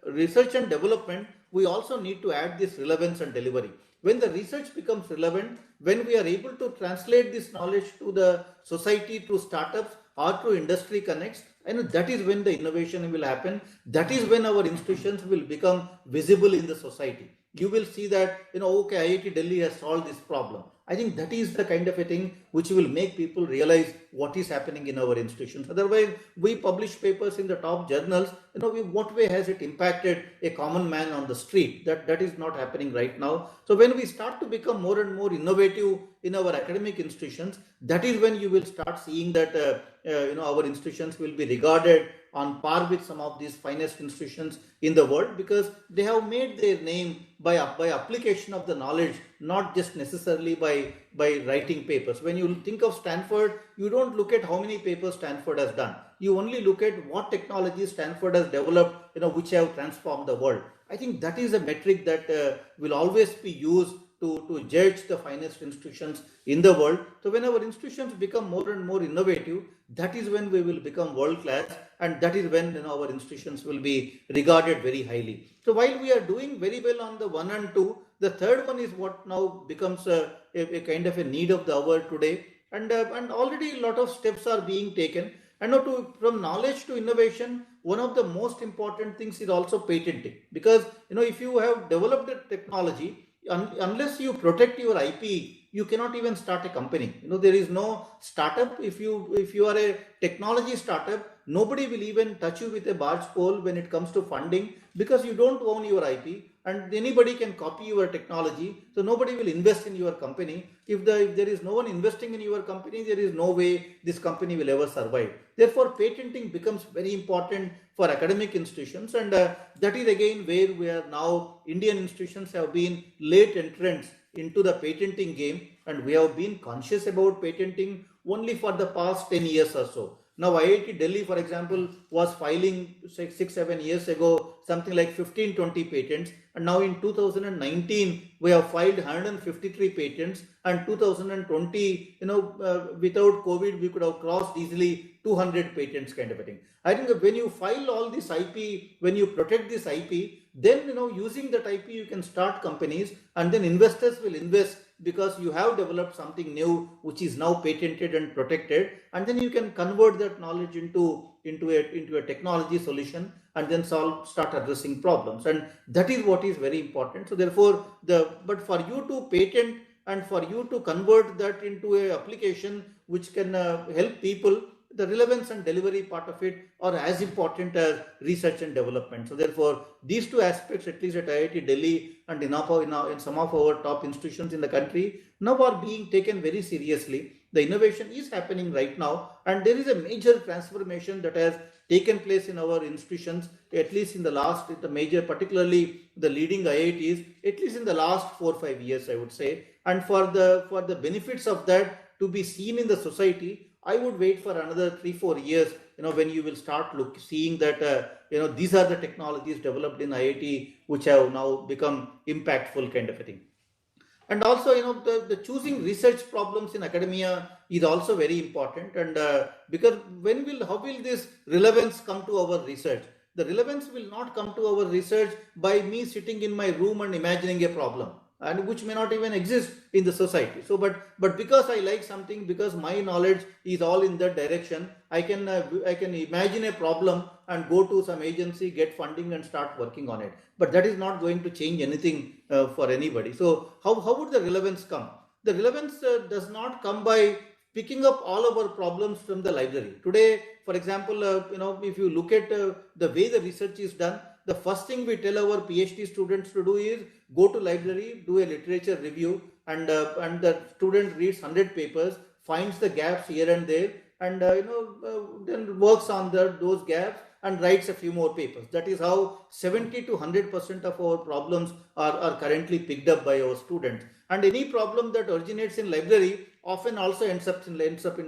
research and development. We also need to add this relevance and delivery. When the research becomes relevant, when we are able to translate this knowledge to the society, to startups or to industry connects, and that is when the innovation will happen. That is when our institutions will become visible in the society. You will see that, okay, IIT Delhi has solved this problem. I think that is the kind of a thing which will make people realize what is happening in our institutions. Otherwise, we publish papers in the top journals. What way has it impacted a common man on the street? That is not happening right now. So when we start to become more and more innovative in our academic institutions, that is when you will start seeing that our institutions will be regarded on par with some of these finest institutions in the world, because they have made their name by application of the knowledge, not just necessarily by writing papers. When you think of Stanford, you don't look at how many papers Stanford has done. You only look at what technology Stanford has developed, which have transformed the world. I think that is a metric that will always be used to judge the finest institutions in the world. So when our institutions become more and more innovative, that is when we will become world class, and that is when our institutions will be regarded very highly. So while we are doing very well on the 1 and 2, the third one is what now becomes a kind of a need of the hour today, and already a lot of steps are being taken. And now from knowledge to innovation, one of the most important things is also patenting, because if you have developed a technology, unless you protect your IP, you cannot even start a company. There is no startup. If you are a technology startup, nobody will even touch you with a barge pole when it comes to funding, because you don't own your IP and anybody can copy your technology. So nobody will invest in your company. If there is no one investing in your company, there is no way this company will ever survive. Therefore, patenting becomes very important for academic institutions, and that is again where we are now. Indian institutions have been late entrants into the patenting game, and we have been conscious about patenting only for the past 10 years or so. Now, IIT Delhi, for example, was filing 6-7 years ago something like 15-20 patents, and now in 2019 we have filed 153 patents, and 2020, without COVID, we could have crossed easily 200 patents, kind of a thing. I think that when you file all this IP, when you protect this IP, then using that IP you can start companies, and then investors will invest because you have developed something new which is now patented and protected, and then you can convert that knowledge into a technology solution, and then start addressing problems, and that is what is very important. So therefore, but for you to patent and for you to convert that into a application which can help people, the relevance and delivery part of it are as important as research and development. So therefore, these two aspects, at least at IIT Delhi and in some of our top institutions in the country, now are being taken very seriously. The innovation is happening right now, and there is a major transformation that has taken place in our institutions, at least in the major, particularly the leading IITs, at least in the last 4 or 5 years, I would say. And for the benefits of that to be seen in the society, I would wait for another 3-4 years, when you will start seeing that, these are the technologies developed in IIT which have now become impactful, kind of a thing. And also, the choosing research problems in academia is also very important. And because how will this relevance come to our research? The relevance will not come to our research by me sitting in my room and imagining a problem, and which may not even exist in the society. So, but because I like something, because my knowledge is all in that direction, I can imagine a problem and go to some agency, get funding, and start working on it. But that is not going to change anything for anybody. So, how would the relevance come? The relevance does not come by picking up all of our problems from the library. Today, for example, if you look at the way the research is done, the first thing we tell our PhD students to do is go to library, do a literature review, and the student reads 100 papers, finds the gaps here and there, and then works on those gaps and writes a few more papers. That is how 70 to 100% of our problems are currently picked up by our students. And any problem that originates in library often also ends up in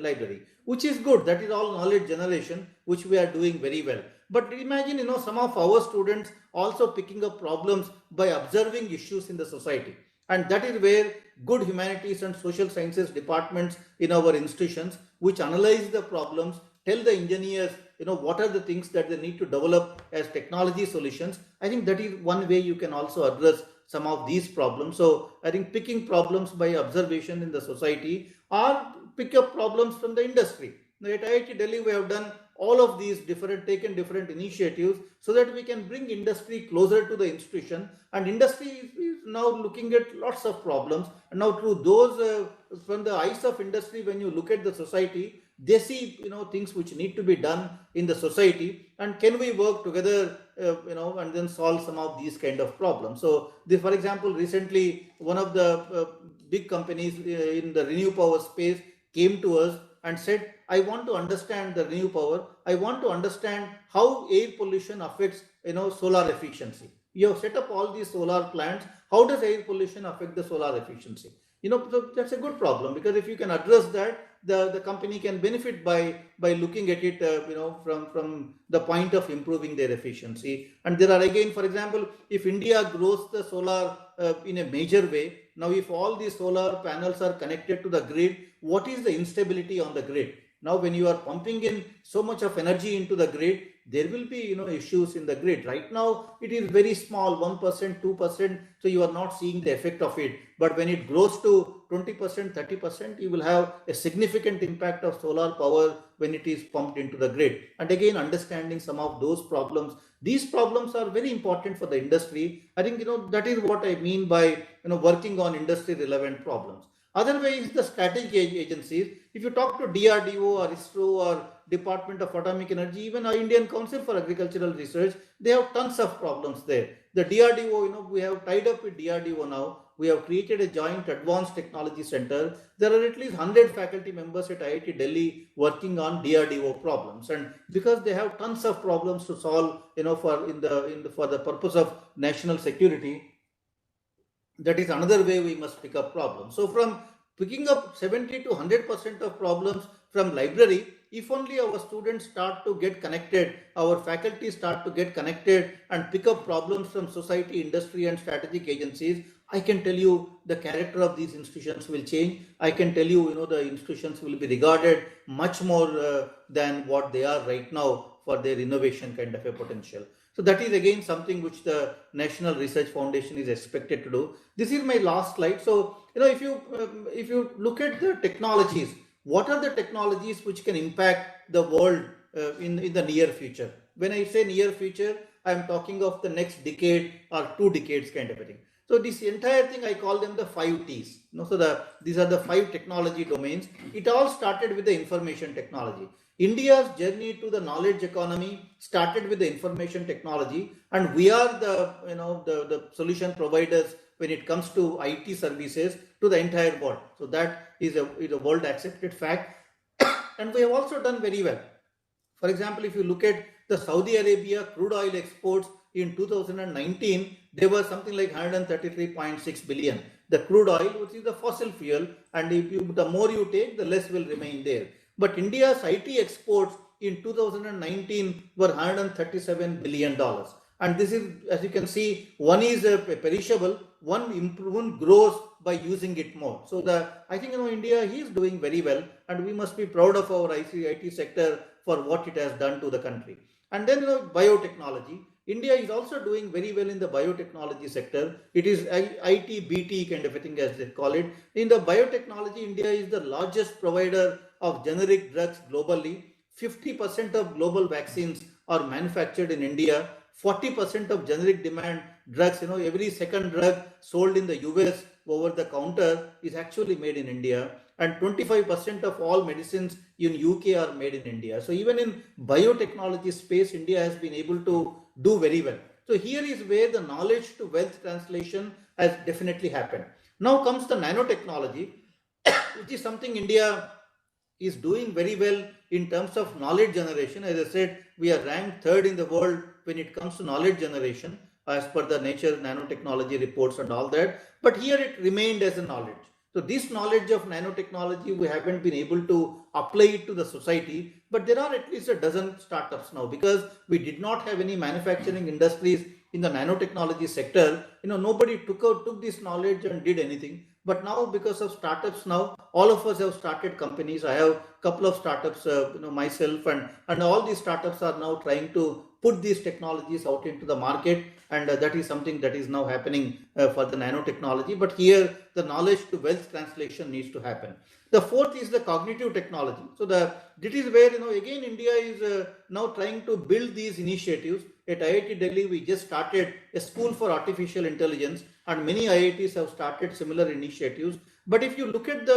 library, which is good. That is all knowledge generation, which we are doing very well. But imagine, some of our students also picking up problems by observing issues in the society. And that is where good humanities and social sciences departments in our institutions, which analyze the problems, tell the engineers, what are the things that they need to develop as technology solutions. I think that is one way you can also address some of these problems. So I think picking problems by observation in the society, or pick up problems from the industry. Now, at IIT Delhi, we have done all of these taken different initiatives so that we can bring industry closer to the institution, and industry is now looking at lots of problems. And now through those, from the eyes of industry, when you look at the society, they see, things which need to be done in the society, and can we work together, and then solve some of these kind of problems. So for example, recently, one of the big companies in the renew power space came to us and said, I want to understand the renew power. I want to understand how air pollution affects, solar efficiency. You have set up all these solar plants. How does air pollution affect the solar efficiency? So that's a good problem, because if you can address that, the company can benefit by looking at it, from the point of improving their efficiency. And there are, again, for example, if India grows the solar in a major way, now if all these solar panels are connected to the grid, what is the instability on the grid? Now, when you are pumping in so much of energy into the grid, there will be, issues in the grid. Right now, it is very small, 1%, 2%. So you are not seeing the effect of it. But when it grows to 20%, 30%, you will have a significant impact of solar power when it is pumped into the grid. And again, understanding some of those problems. These problems are very important for the industry. I think, that is what I mean by, working on industry relevant problems. Other way is the strategic agencies. If you talk to DRDO or ISRO or Department of Atomic Energy, even our Indian Council for Agricultural Research, they have tons of problems there. The DRDO, we have tied up with DRDO now. We have created a joint advanced technology center. There are at least 100 faculty members at IIT Delhi working on DRDO problems, and because they have tons of problems to solve, for the purpose of national security, that is another way we must pick up problems. So from picking up 70 to 100% of problems from library, if only our students start to get connected, our faculty start to get connected and pick up problems from society, industry and strategic agencies, I can tell you the character of these institutions will change. I can tell you, the institutions will be regarded much more than what they are right now for their innovation kind of a potential. So that is again something which the National Research Foundation is expected to do. This is my last slide. So, if you look at the technologies, what are the technologies which can impact the world in the near future? When I say near future, I am talking of the next decade or 2 decades kind of a thing. So this entire thing, I call them the 5 T's. These are the 5 technology domains. It all started with the information technology. India's journey to the knowledge economy started with the information technology, and we are the solution providers when it comes to IT services to the entire world. So that is a world accepted fact. And we have also done very well. For example, if you look at the Saudi Arabia crude oil exports in 2019, they were something like 133.6 billion. The crude oil, which is the fossil fuel, and the more you take, the less will remain there. But India's IT exports in 2019 were $137 billion. And this is, as you can see, one is perishable, one grows by using it more. So I think India is doing very well, and we must be proud of our IT sector for what it has done to the country. And then biotechnology. India is also doing very well in the biotechnology sector. It is IT-BT kind of a thing, as they call it. In the biotechnology, India is the largest provider of generic drugs globally. 50% of global vaccines are manufactured in India. 40% of generic demand drugs, every second drug sold in the US over the counter is actually made in India. And 25% of all medicines in UK are made in India. So even in biotechnology space, India has been able to do very well. So here is where the knowledge to wealth translation has definitely happened. Now comes the nanotechnology, which is something India is doing very well in terms of knowledge generation. As I said, we are ranked 3rd in the world when it comes to knowledge generation as per the Nature nanotechnology reports and all that. But here it remained as a knowledge. So this knowledge of nanotechnology, we haven't been able to apply it to the society, but there are at least a dozen startups now, because we did not have any manufacturing industries in the nanotechnology sector. Nobody took this knowledge and did anything. But now, because of startups, now all of us have started companies. I have a couple of startups, myself, and all these startups are now trying to put these technologies out into the market, and that is something that is now happening for the nanotechnology. But here, the knowledge to wealth translation needs to happen. The 4th is the cognitive technology. So that is where, again, India is now trying to build these initiatives. At IIT Delhi, we just started a school for artificial intelligence, and many IITs have started similar initiatives. But if you look at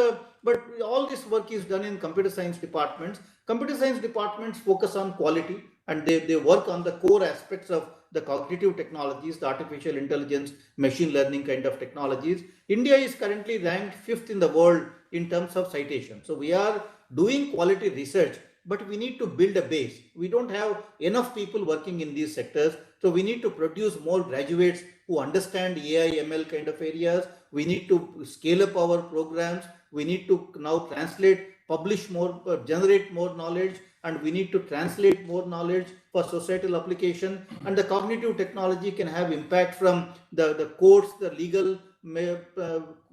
all this work is done in computer science departments. Computer science departments focus on quality, and they work on the core aspects of the cognitive technologies, the artificial intelligence, machine learning kind of technologies. India is currently ranked 5th in the world in terms of citation. So we are doing quality research, but we need to build a base. We don't have enough people working in these sectors. So we need to produce more graduates who understand AI, ML kind of areas. We need to scale up our programs. We need to now publish more, generate more knowledge, and we need to translate more knowledge for societal application. And the cognitive technology can have impact from the courts, the legal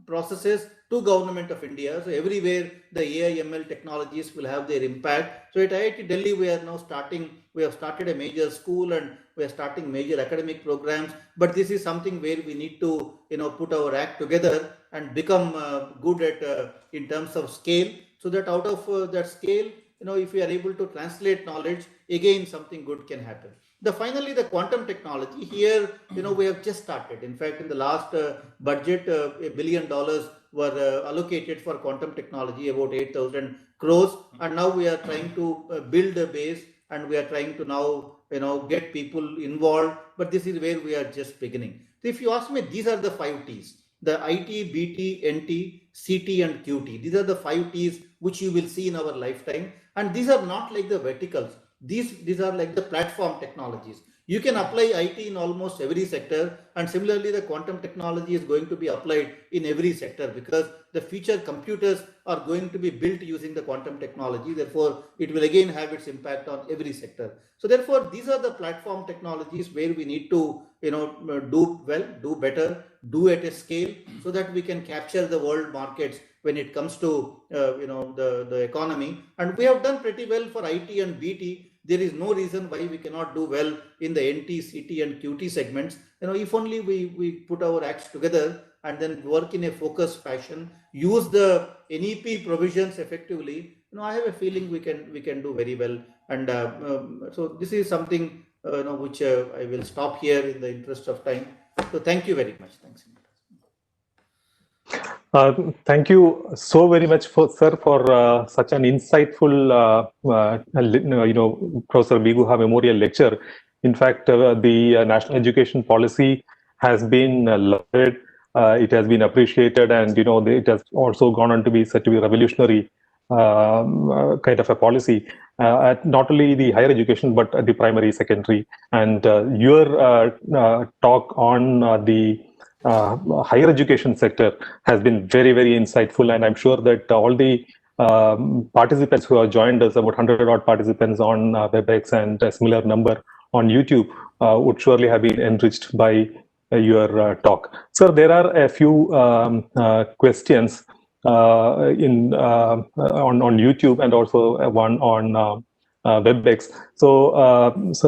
processes to Government of India. So everywhere the AI ML technologies will have their impact. So at IIT Delhi, we have started a major school, and we are starting major academic programs. But this is something where we need to put our act together and become good at in terms of scale, so that out of that scale, if we are able to translate knowledge, again something good can happen. Finally, the quantum technology. Here, we have just started. In fact, in the last budget, $1 billion were allocated for quantum technology, about 8,000 crores, and now we are trying to build a base, and we are trying to now get people involved. But this is where we are just beginning. So if you ask me, these are the 5 T's: the IT, BT, NT, CT, and QT. These are the 5 T's which you will see in our lifetime, and these are not like the verticals. These are like the platform technologies. You can apply IT in almost every sector, and similarly the quantum technology is going to be applied in every sector, because the future computers are going to be built using the quantum technology. Therefore, it will again have its impact on every sector. So therefore, these are the platform technologies where we need to do well, do better, do at a scale, so that we can capture the world markets when it comes to the economy. And we have done pretty well for IT and BT. There is no reason why we cannot do well in the NT, CT, and QT segments. If only we put our acts together and then work in a focused fashion, use the NEP provisions effectively. I have a feeling we can do very well. And so this is something which I will stop here in the interest of time. So thank you very much. Thanks. Thank you so very much, sir, for such an insightful, Professor V. Guha Memorial Lecture. In fact, the National Education Policy has been lauded, it has been appreciated, and it has also gone on to be said to be revolutionary kind of a policy at not only the higher education but at the primary, secondary. And your talk on the higher education sector has been very, very insightful, and I'm sure that all the participants who have joined us, about 100 odd participants on WebEx and a similar number on YouTube, would surely have been enriched by your talk. Sir, there are a few questions on YouTube and also one on WebEx. So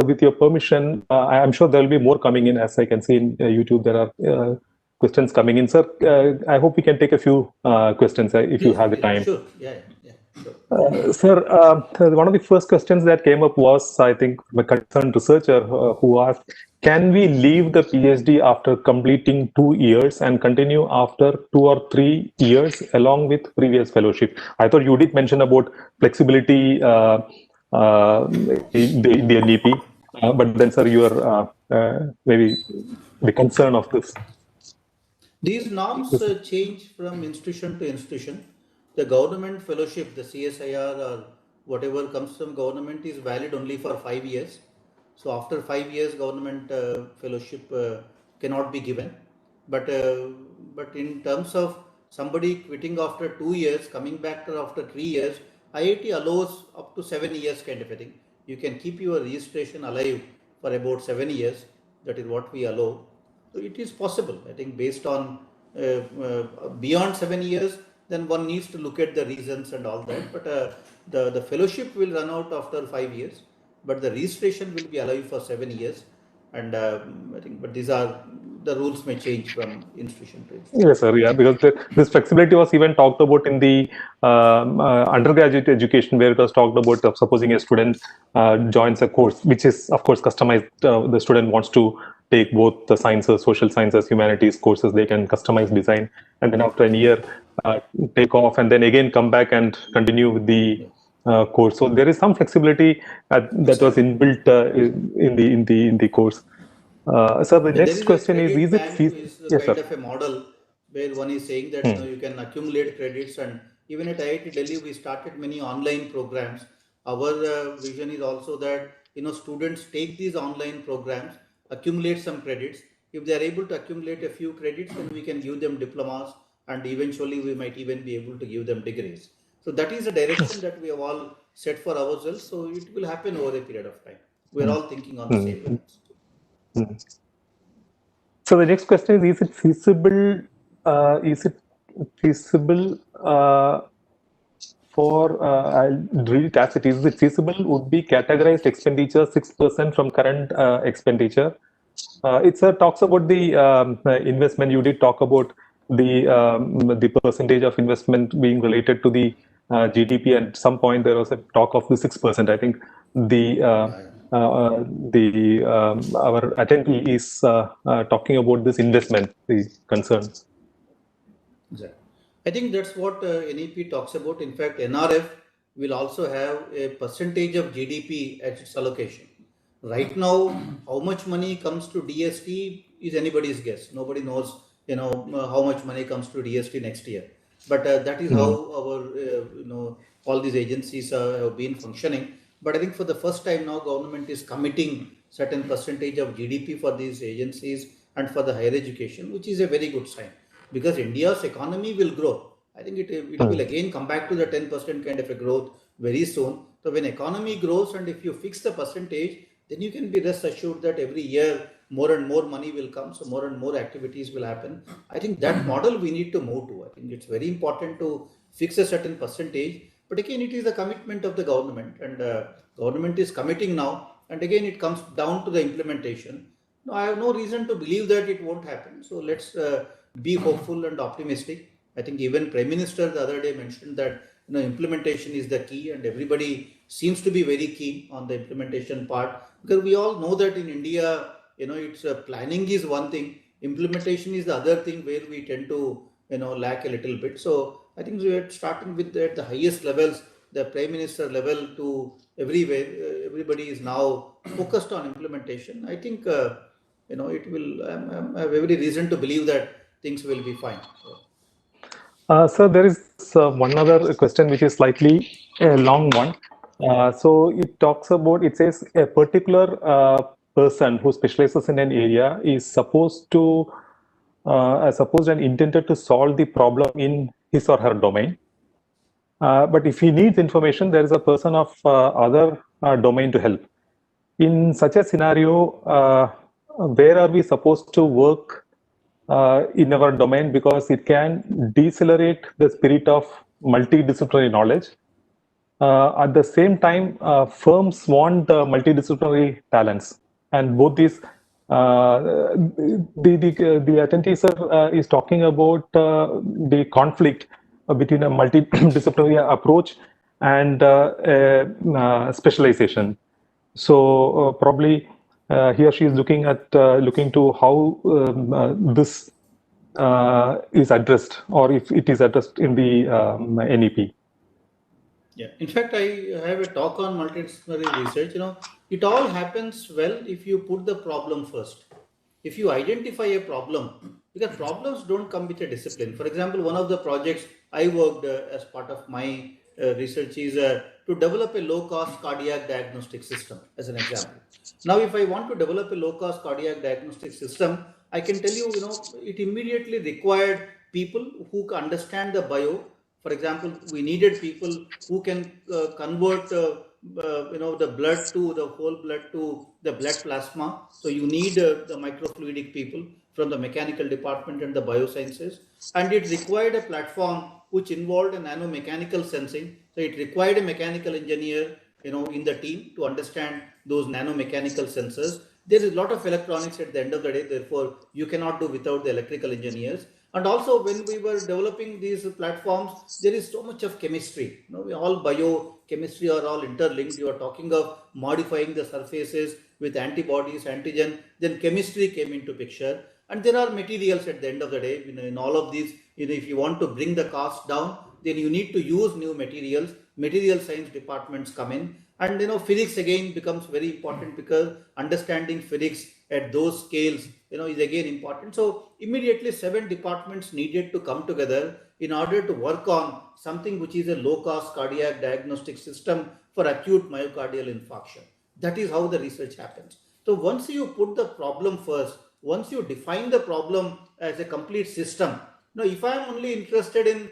with your permission, I'm sure there will be more coming in. As I can see in YouTube, there are questions coming in. Sir, I hope we can take a few questions if you have the time. Sure. Yeah. Sure. Sir, one of the first questions that came up was, I think, from a concerned researcher who asked, can we leave the PhD after completing 2 years and continue after 2 or 3 years along with previous fellowship? I thought you did mention about flexibility in the NEP, but then, sir, you are maybe the concern of this. These norms change from institution to institution. The government fellowship, the CSIR or whatever comes from government, is valid only for 5 years. So after 5 years, government fellowship cannot be given. But in terms of somebody quitting after 2 years, coming back after 3 years, IIT allows up to 7 years kind of a thing. You can keep your registration alive for about 7 years. That is what we allow. So it is possible. I think based on beyond 7 years, then one needs to look at the reasons and all that. But the fellowship will run out after 5 years, but the registration will be alive for 7 years. And I think, but these are the rules may change from institution to institution. Yes, sir. Yeah, because this flexibility was even talked about in the undergraduate education, where it was talked about supposing a student joins a course, which is of course customized. The student wants to take both the sciences, social sciences, humanities courses. They can customize design, and then after a year take off, and then again come back and continue with the course. So there is some flexibility that was inbuilt in the course. So the next question is it yes, kind of a model where one is saying that you can accumulate credits, and even at IIT Delhi we started many online programs. Our vision is also that students take these online programs, accumulate some credits. If they are able to accumulate a few credits, then we can give them diplomas, and eventually we might even be able to give them degrees. So that is a direction that we have all set for ourselves. So it will happen over a period of time. We are all thinking on the same lines. So the next question is it feasible? Is it feasible for? I'll read it as it is. Is it feasible? Would be categorized expenditure 6% from current expenditure. It talks about the investment. You did talk about the percentage of investment being related to the GDP. At some point, there was a talk of the 6%. I think our attendee is talking about this investment, the concerns. Exactly. I think that's what NEP talks about. In fact, NRF will also have a percentage of GDP at its allocation. Right now, how much money comes to DST is anybody's guess. Nobody knows, how much money comes to DST next year. But that is how our, all these agencies have been functioning. But I think for the first time now, government is committing certain percentage of GDP for these agencies and for the higher education, which is a very good sign, because India's economy will grow. I think it will again come back to the 10% kind of a growth very soon. So when economy grows, and if you fix the percentage, then you can be rest assured that every year more and more money will come, so more and more activities will happen. I think that model we need to move to. I think it's very important to fix a certain percentage, but again, it is the commitment of the government, and government is committing now, and again, it comes down to the implementation. No, I have no reason to believe that it won't happen. So let's be hopeful and optimistic. I think even Prime Minister the other day mentioned that implementation is the key, and everybody seems to be very keen on the implementation part, because we all know that in India, it's planning is one thing, implementation is the other thing, where we tend to lack a little bit. So I think we are starting with at the highest levels, the Prime Minister level to everywhere. Everybody is now focused on implementation. I think it will. I have every reason to believe that things will be fine. Sir, there is one other question which is slightly a long one. So it says a particular person who specializes in an area is supposed and intended to solve the problem in his or her domain. But if he needs information, there is a person of other domain to help. In such a scenario, where are we supposed to work in our domain, because it can decelerate the spirit of multidisciplinary knowledge. At the same time, firms want the multidisciplinary talents, and both these the attendee sir is talking about the conflict between a multidisciplinary approach and specialization. So probably he or she is looking to how this is addressed, or if it is addressed in the NEP. Yeah, in fact, I have a talk on multidisciplinary research. It all happens well if you put the problem first. If you identify a problem, because problems don't come with a discipline. For example, one of the projects I worked as part of my research is to develop a low-cost cardiac diagnostic system, as an example. Now, if I want to develop a low-cost cardiac diagnostic system, I can tell you, it immediately required people who understand the bio. For example, we needed people who can convert the blood to the whole blood to the blood plasma. So you need the microfluidic people from the mechanical department and the biosciences. And it required a platform which involved a nanomechanical sensing. So it required a mechanical engineer, in the team to understand those nanomechanical sensors. There is a lot of electronics at the end of the day. Therefore, you cannot do without the electrical engineers. And also, when we were developing these platforms, there is so much of chemistry. All biochemistry are all interlinked. You are talking of modifying the surfaces with antibodies, antigen. Then chemistry came into picture. And there are materials at the end of the day. In all of these, if you want to bring the cost down, then you need to use new materials. Material science departments come in. And physics again becomes very important, because understanding physics at those scales is again important. So immediately 7 departments needed to come together in order to work on something which is a low-cost cardiac diagnostic system for acute myocardial infarction. That is how the research happens. So once you put the problem first, once you define the problem as a complete system, if I am only interested in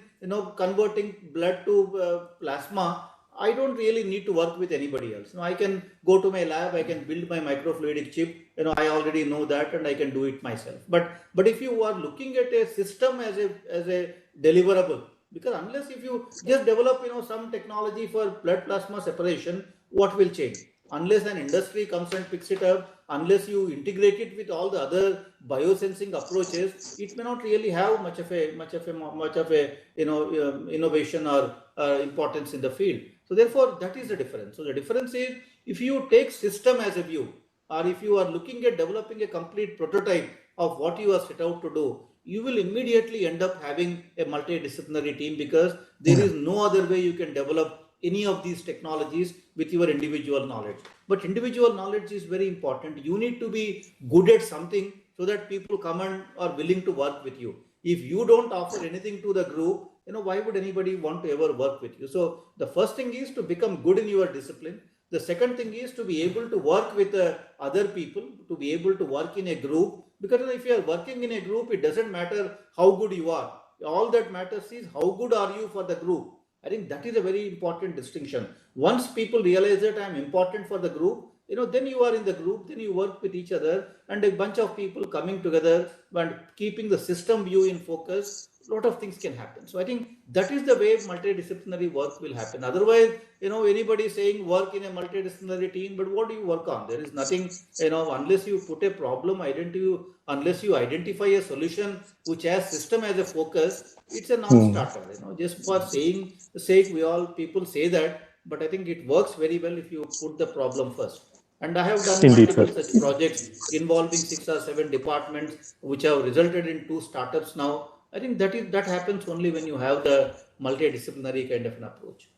converting blood to plasma, I don't really need to work with anybody else. I can go to my lab, I can build my microfluidic chip. I already know that, and I can do it myself. But if you are looking at a system as a deliverable, because unless if you just develop some technology for blood plasma separation, what will change? Unless an industry comes and picks it up, unless you integrate it with all the other biosensing approaches, it may not really have much of a innovation or importance in the field. So therefore, that is the difference. So the difference is, if you take system as a view, or if you are looking at developing a complete prototype of what you are set out to do, you will immediately end up having a multidisciplinary team, because there is no other way you can develop any of these technologies with your individual knowledge. But individual knowledge is very important. You need to be good at something so that people come and are willing to work with you. If you don't offer anything to the group, why would anybody want to ever work with you? So the first thing is to become good in your discipline. The second thing is to be able to work with other people, to be able to work in a group. Because if you are working in a group, it doesn't matter how good you are. All that matters is how good are you for the group. I think that is a very important distinction. Once people realize that I am important for the group, then you are in the group, then you work with each other, and a bunch of people coming together and keeping the system view in focus, a lot of things can happen. So I think that is the way multidisciplinary work will happen. Otherwise, anybody saying work in a multidisciplinary team, but what do you work on? There is nothing, unless you put a problem, unless you identify a solution which has system as a focus, it's a non-starter. Just for saying the sake, people say that, but I think it works very well if you put the problem first. And I have done multiple such projects involving 6 or 7 departments, which have resulted in 2 startups now. I think that happens only when you have the multidisciplinary kind of an approach.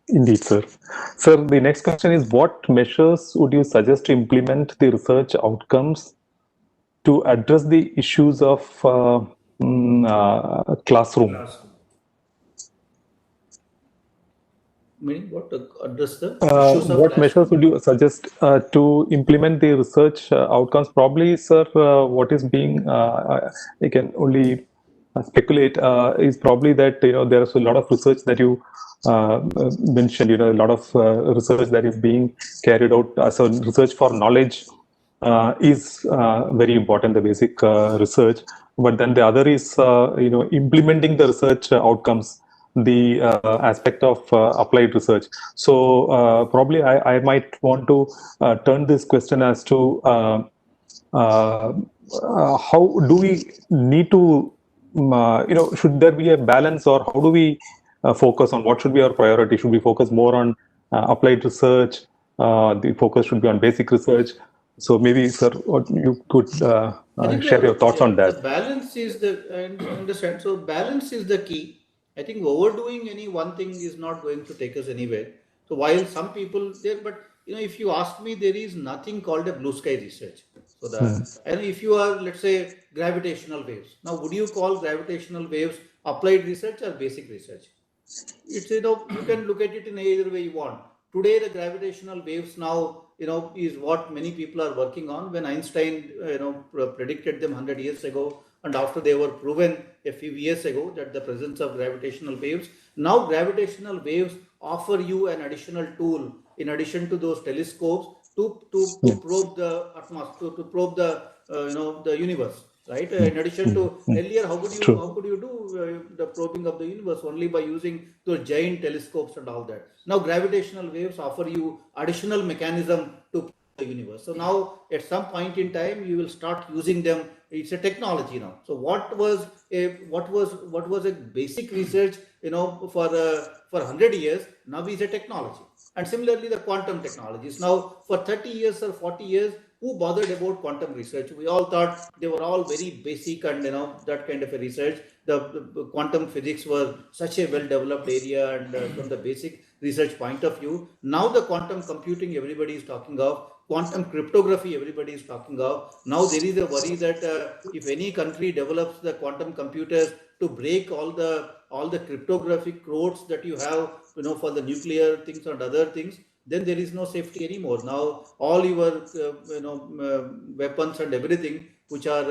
Indeed, sir. Sir, the next question is, what measures would you suggest to implement the research outcomes to address the issues of classroom? Meaning what? To address the issues of what measures would you suggest to implement the research outcomes? Probably, sir, what is being, I can only speculate, is probably that there is a lot of research that you mentioned, a lot of research that is being carried out. So research for knowledge is very important, the basic research. But then the other is, implementing the research outcomes, the aspect of applied research. So probably I might want to turn this question as to how do we need to, should there be a balance, or how do we focus on what should be our priority? Should we focus more on applied research? The focus should be on basic research. So maybe, sir, what you could share your thoughts on that. The balance is I understand. So balance is the key. I think overdoing any one thing is not going to take us anywhere. So while some people there, but if you ask me, there is nothing called a blue sky research. So and if you are, let's say, gravitational waves. Now, would you call gravitational waves applied research or basic research? It's, you can look at it in either way you want. Today, the gravitational waves now, is what many people are working on. When Einstein, predicted them 100 years ago, and after they were proven a few years ago that the presence of gravitational waves, now gravitational waves offer you an additional tool in addition to those telescopes to probe the atmosphere, to probe the universe, right? In addition to earlier, how could you do the probing of the universe? Only by using those giant telescopes and all that. Now gravitational waves offer you additional mechanism to probe the universe. So now at some point in time you will start using them. It's a technology now. So what was a basic research for 100 years now is a technology. And similarly the quantum technologies. Now for 30 years or 40 years, who bothered about quantum research? We all thought they were all very basic and that kind of a research. The quantum physics was such a well-developed area, and from the basic research point of view, now the quantum computing everybody is talking of, quantum cryptography everybody is talking of. Now there is a worry that if any country develops the quantum computers to break all the cryptographic codes that you have, for the nuclear things and other things, then there is no safety anymore. Now all your weapons and everything which are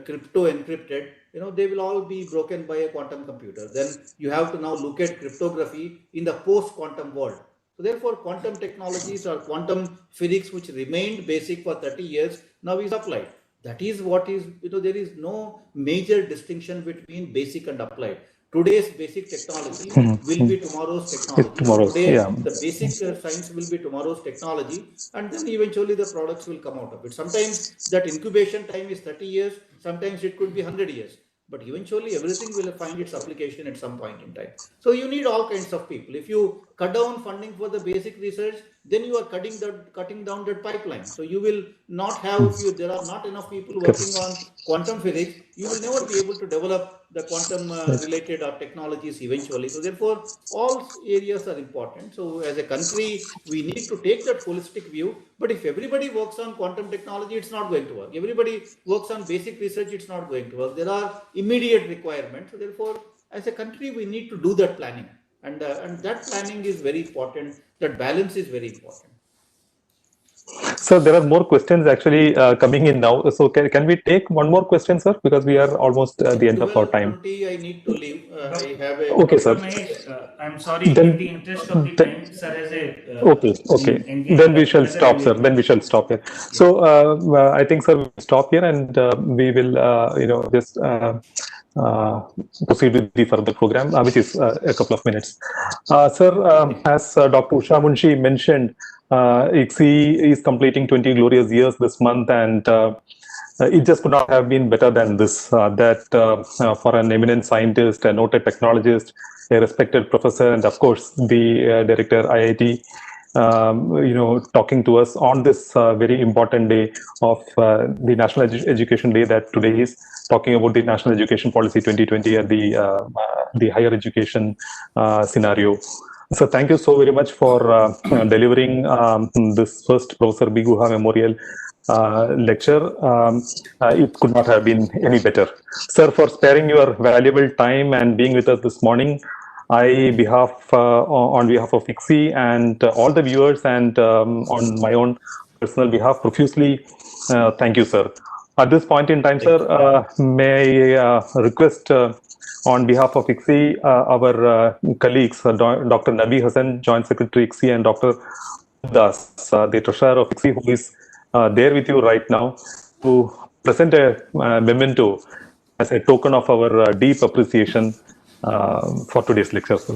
crypto encrypted, they will all be broken by a quantum computer. Then you have to now look at cryptography in the post-quantum world. So therefore, quantum technologies or quantum physics, which remained basic for 30 years, now is applied. That is what is, there is no major distinction between basic and applied. Today's basic technology will be tomorrow's technology. The basic science will be tomorrow's technology, and then eventually the products will come out of it. Sometimes that incubation time is 30 years, sometimes it could be 100 years. But eventually everything will find its application at some point in time. So you need all kinds of people. If you cut down funding for the basic research, then you are cutting down that pipeline. So you will not have, if there are not enough people working on quantum physics, you will never be able to develop the quantum related technologies eventually. So therefore, all areas are important. So as a country, we need to take that holistic view. But if everybody works on quantum technology, it's not going to work. Everybody works on basic research, it's not going to work. There are immediate requirements. So therefore, as a country, we need to do that planning. And that planning is very important. That balance is very important. So there are more questions actually coming in now. So can we take one more question, sir? Because we are almost at the end of our time. 12:20, I need to leave. I have a... Okay, sir. I'm sorry, Then- in the interest of the time, sir, as a... Okay. Then we shall stop, sir. Then we shall stop here. So I think, sir, we'll stop here and we will, just proceed with the further program, which is a couple of minutes. Sir, as Dr. Usha Munshi mentioned, ICSI is completing 20 glorious years this month, and it just could not have been better than this. For an eminent scientist, a noted technologist, a respected professor, and of course the director IIT, talking to us on this very important day of the National Education Day that today is, talking about the National Education Policy 2020 and the higher education scenario. So thank you so very much for delivering this first Professor B. Guha Memorial lecture. It could not have been any better. Sir, for sparing your valuable time and being with us this morning, on behalf of ICSI and all the viewers and on my own personal behalf, profusely thank you, sir. At this point in time, sir, may I request on behalf of ICSI, our colleagues, Dr. Nabi Hassan, Joint Secretary ICSI, and Dr. Das, the Treasurer of ICSI, who is there with you right now, to present a memento as a token of our deep appreciation for today's lecture. Sir.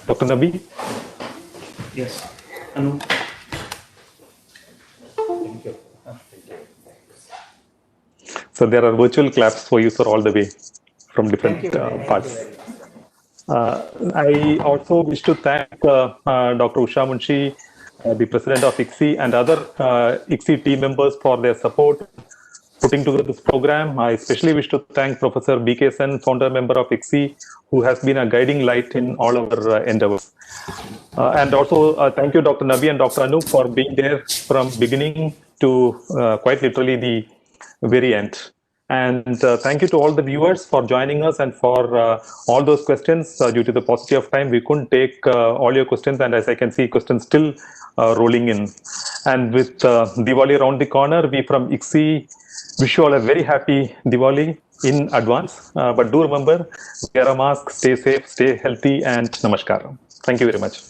Dr. Nabi? Yes. Anu? Thank you. So there are virtual claps for you, sir, all the way from different parts. I also wish to thank Dr. Usha Munshi, the president of ICSI, and other ICSI team members for their support putting together this program. I especially wish to thank Professor B.K. Sen, founder member of ICSI, who has been a guiding light in all our endeavors. And also thank you, Dr. Nabi and Dr. Anup, for being there from beginning to quite literally the very end. And thank you to all the viewers for joining us and for all those questions. Due to the paucity of time, we couldn't take all your questions, and as I can see, questions still rolling in. And with Diwali around the corner, we from ICSI wish you all a very happy Diwali in advance. But do remember, wear a mask, stay safe, stay healthy, and namaskar. Thank you very much.